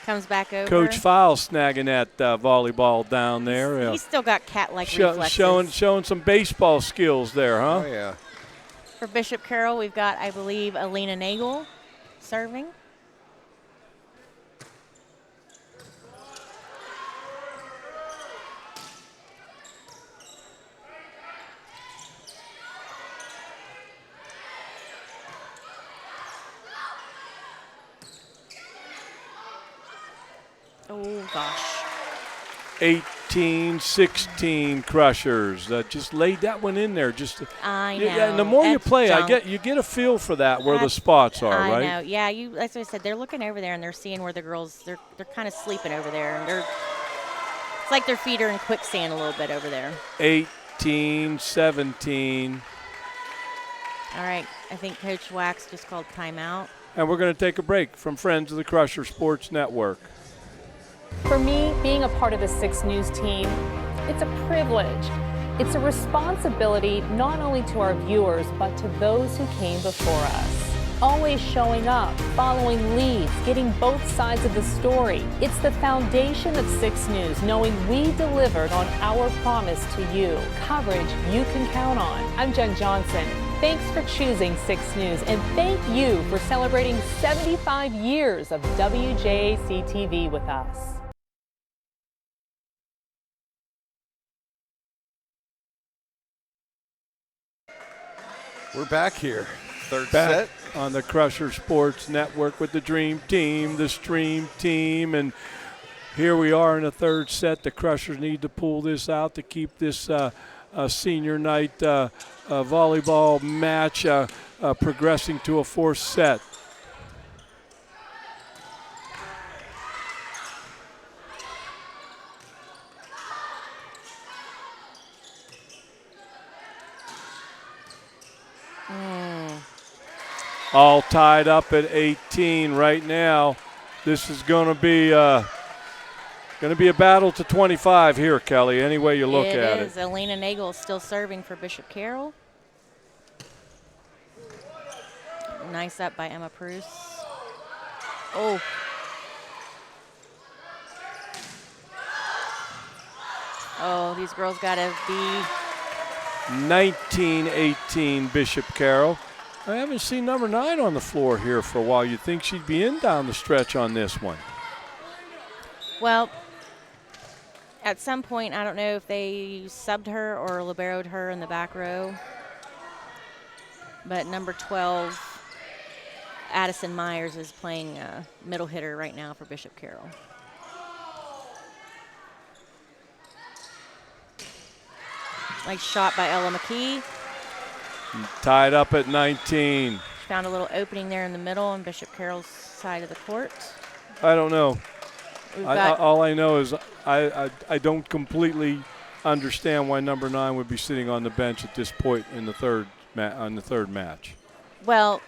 Comes back over. Coach File snagging that volleyball down there. He's still got cat-like reflexes. Showing some baseball skills there, huh? Oh, yeah. For Bishop Carroll, we've got, I believe, Alina Nagel serving. Oh, gosh. 18-16 Crushers. Just laid that one in there. I know. Yeah, and the more you play, junk. you get a feel for that where the spots are, right? I know. Yeah, as I said, they're looking over there and they're seeing where the girls they're kind of sleeping over there, and it's like their feet are in quicksand a little bit over there. 18-17. All right, I think Coach Wax just called timeout. And we're going to take a break from Friends of the Crusher Sports Network. For me, being a part of the 6 News team, it's a privilege. It's a responsibility not only to our viewers, but to those who came before us. Always showing up, following leads, getting both sides of the story. It's the foundation of 6 News, knowing we delivered on our promise to you. Coverage you can count on. I'm Jen Johnson. Thanks for choosing 6 News, and thank you for celebrating 75 years of WJAC TV with us. We're back here. Third Back set. On the Crusher Sports Network with the Dream Team, the Stream Team, and here we are in the third set. The Crushers need to pull this out to keep this senior night volleyball match progressing to a fourth set. All tied up at 18 right now. This is going to be a battle to 25 here, Kelly, any way you look at it. It is. Elena Nagel is still serving for Bishop Carroll. Nice up by Emma Pruce. Oh. Oh, these girls got to be 19-18 Bishop Carroll. I haven't seen number 9 on the floor here for a while. You'd think she'd be in down the stretch on this one. Well, at some point, I don't know if they subbed her or liberoed her in the back row. But number 12, Addison Myers, is playing middle hitter right now for Bishop Carroll. Nice shot by Ella McKee. Tied up at 19. She found a little opening there in the middle on Bishop Carroll's side of the court. I don't know. Got all I know is I don't completely understand why number 9 would be sitting on the bench at this point in the third match. Well,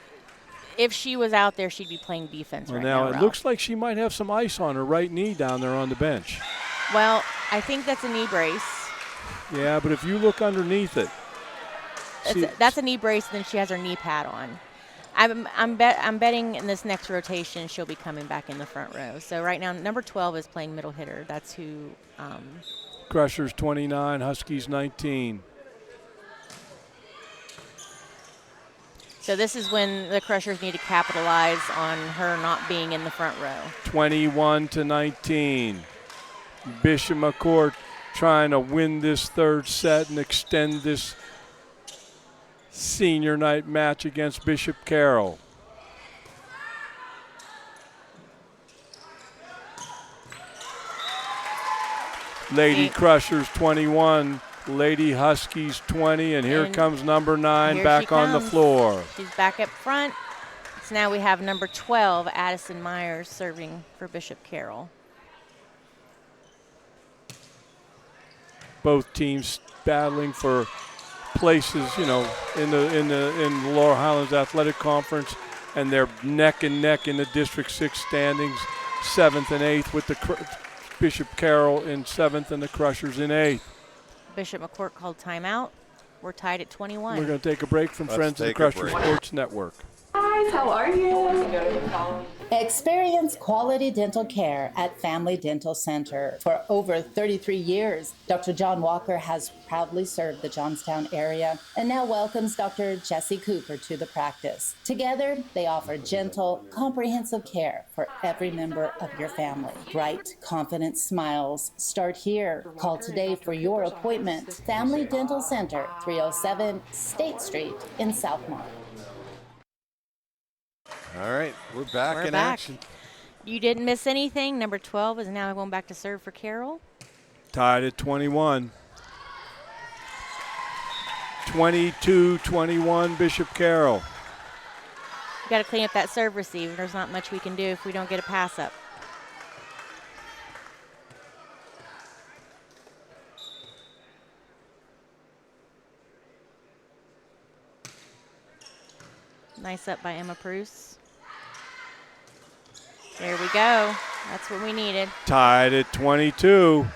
if she was out there, she'd be playing defense right now. Now it looks like she might have some ice on her right knee down there on the bench. Well, I think that's a knee brace. Yeah, but if you look underneath it, that's a knee brace, and then she has her knee pad on. I'm betting in this next rotation she'll be coming back in the front row. So right now, number 12 is playing middle hitter. That's who. Crushers 29, Huskies 19. So this is when the Crushers need to capitalize on her not being in the front row. 21-19. Bishop McCort trying to win this third set and extend this senior night match against Bishop Carroll. Lady Crushers 21, Lady Huskies 20, and here comes number 9 back on the floor. She's back up front. So now we have number 12, Addison Myers, serving for Bishop Carroll. Both teams battling for places, in the Laurel Highlands Athletic Conference, and they're neck and neck in the District 6 standings, 7th and 8th, with the Bishop Carroll in 7th and the Crushers in 8th. Bishop McCort called timeout. We're tied at 21. We're going to take a break from Friends of the Crusher Sports Network. Guys, how are you? Experience quality dental care at Family Dental Center. For over 33 years, Dr. John Walker has proudly served the Johnstown area and now welcomes Dr. Jesse Cooper to the practice. Together, they offer gentle, comprehensive care for every member of your family. Bright, confident smiles start here. Call today for your appointment. Family Dental Center, 307 State Street in Southmont. All right, we're back in action. You didn't miss anything. Number 12 is now going back to serve for Carroll. Tied at 21. 22-21 Bishop Carroll. You got to clean up that serve receive. There's not much we can do if we don't get a pass up. Nice up by Emma Pruce. There we go. That's what we needed. Tied at 22.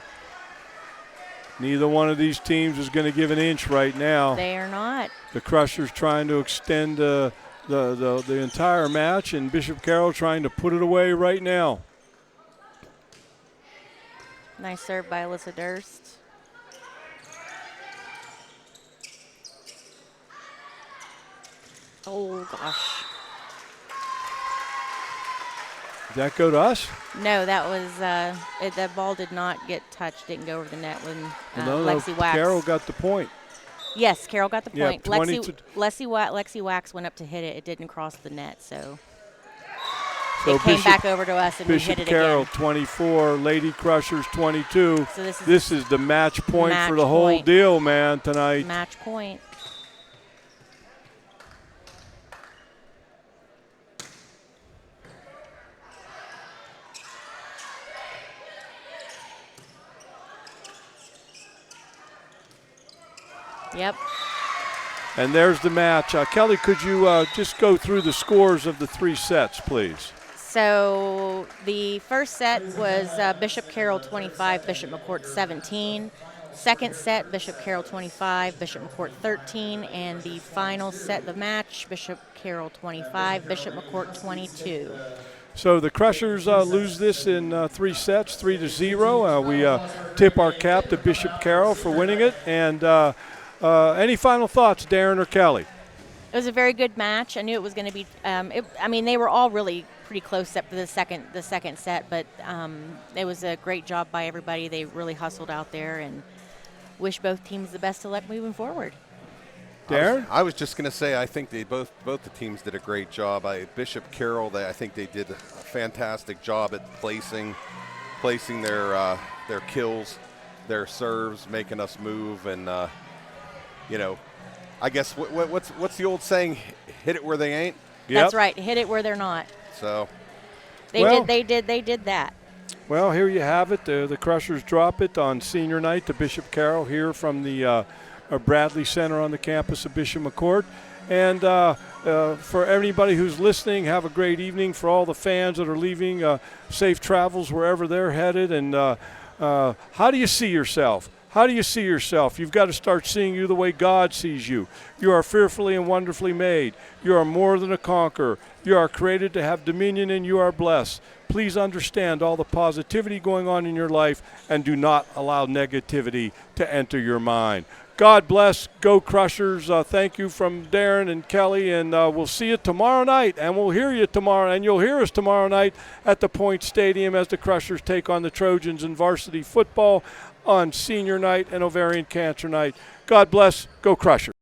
Neither one of these teams is going to give an inch right now. They are not. The Crushers trying to extend the entire match, and Bishop Carroll trying to put it away right now. Nice serve by Alyssa Durst. Oh, gosh. Did that go to us? No, that was that ball did not get touched, didn't go over the net when Lexi Wax. Carroll got the point. Yes, Carroll got the point. Yeah, Lexi Wax went up to hit it. It didn't cross the net, so it came back over to us and Bishop we hit it Carroll again. 24, Lady Crushers 22. So this is the match point for the whole deal, man, tonight. Match point. Yep. And there's the match. Kelly, could you just go through the scores of the 3 sets, please? So the first set was Bishop Carroll 25, Bishop McCort 17. Second set, Bishop Carroll 25, Bishop McCort 13. And the final set, the match, Bishop Carroll 25, Bishop McCort 22. So the Crushers lose this in 3 sets, 3-0. We tip our cap to Bishop Carroll for winning it. And any final thoughts, Darren or Kelly? It was a very good match. I knew it was going to be. They were all really pretty close up to the second set, but it was a great job by everybody. They really hustled out there, and wish both teams the best of luck moving forward. Darren? I was just going to say, I think they both the teams did a great job. Bishop Carroll, I think they did a fantastic job at placing their kills, their serves, making us move, and I guess what's the old saying? Hit it where they ain't. Yep. That's right. Hit it where they're not. So they did that. Well, here you have it. The Crushers drop it on senior night to Bishop Carroll here from the Bradley Center on the campus of Bishop McCort. And for everybody who's listening, have a great evening. For all the fans that are leaving, safe travels wherever they're headed. And how do you see yourself? How do you see yourself? You've got to start seeing you the way God sees you. You are fearfully and wonderfully made. You are more than a conqueror. You are created to have dominion, and you are blessed. Please understand all the positivity going on in your life, and do not allow negativity to enter your mind. God bless. Go Crushers. Thank you from Darren and Kelly, and we'll see you tomorrow night, and we'll hear you tomorrow, and you'll hear us tomorrow night at the Point Stadium as the Crushers take on the Trojans in varsity football on senior night and ovarian cancer night. God bless. Go Crushers.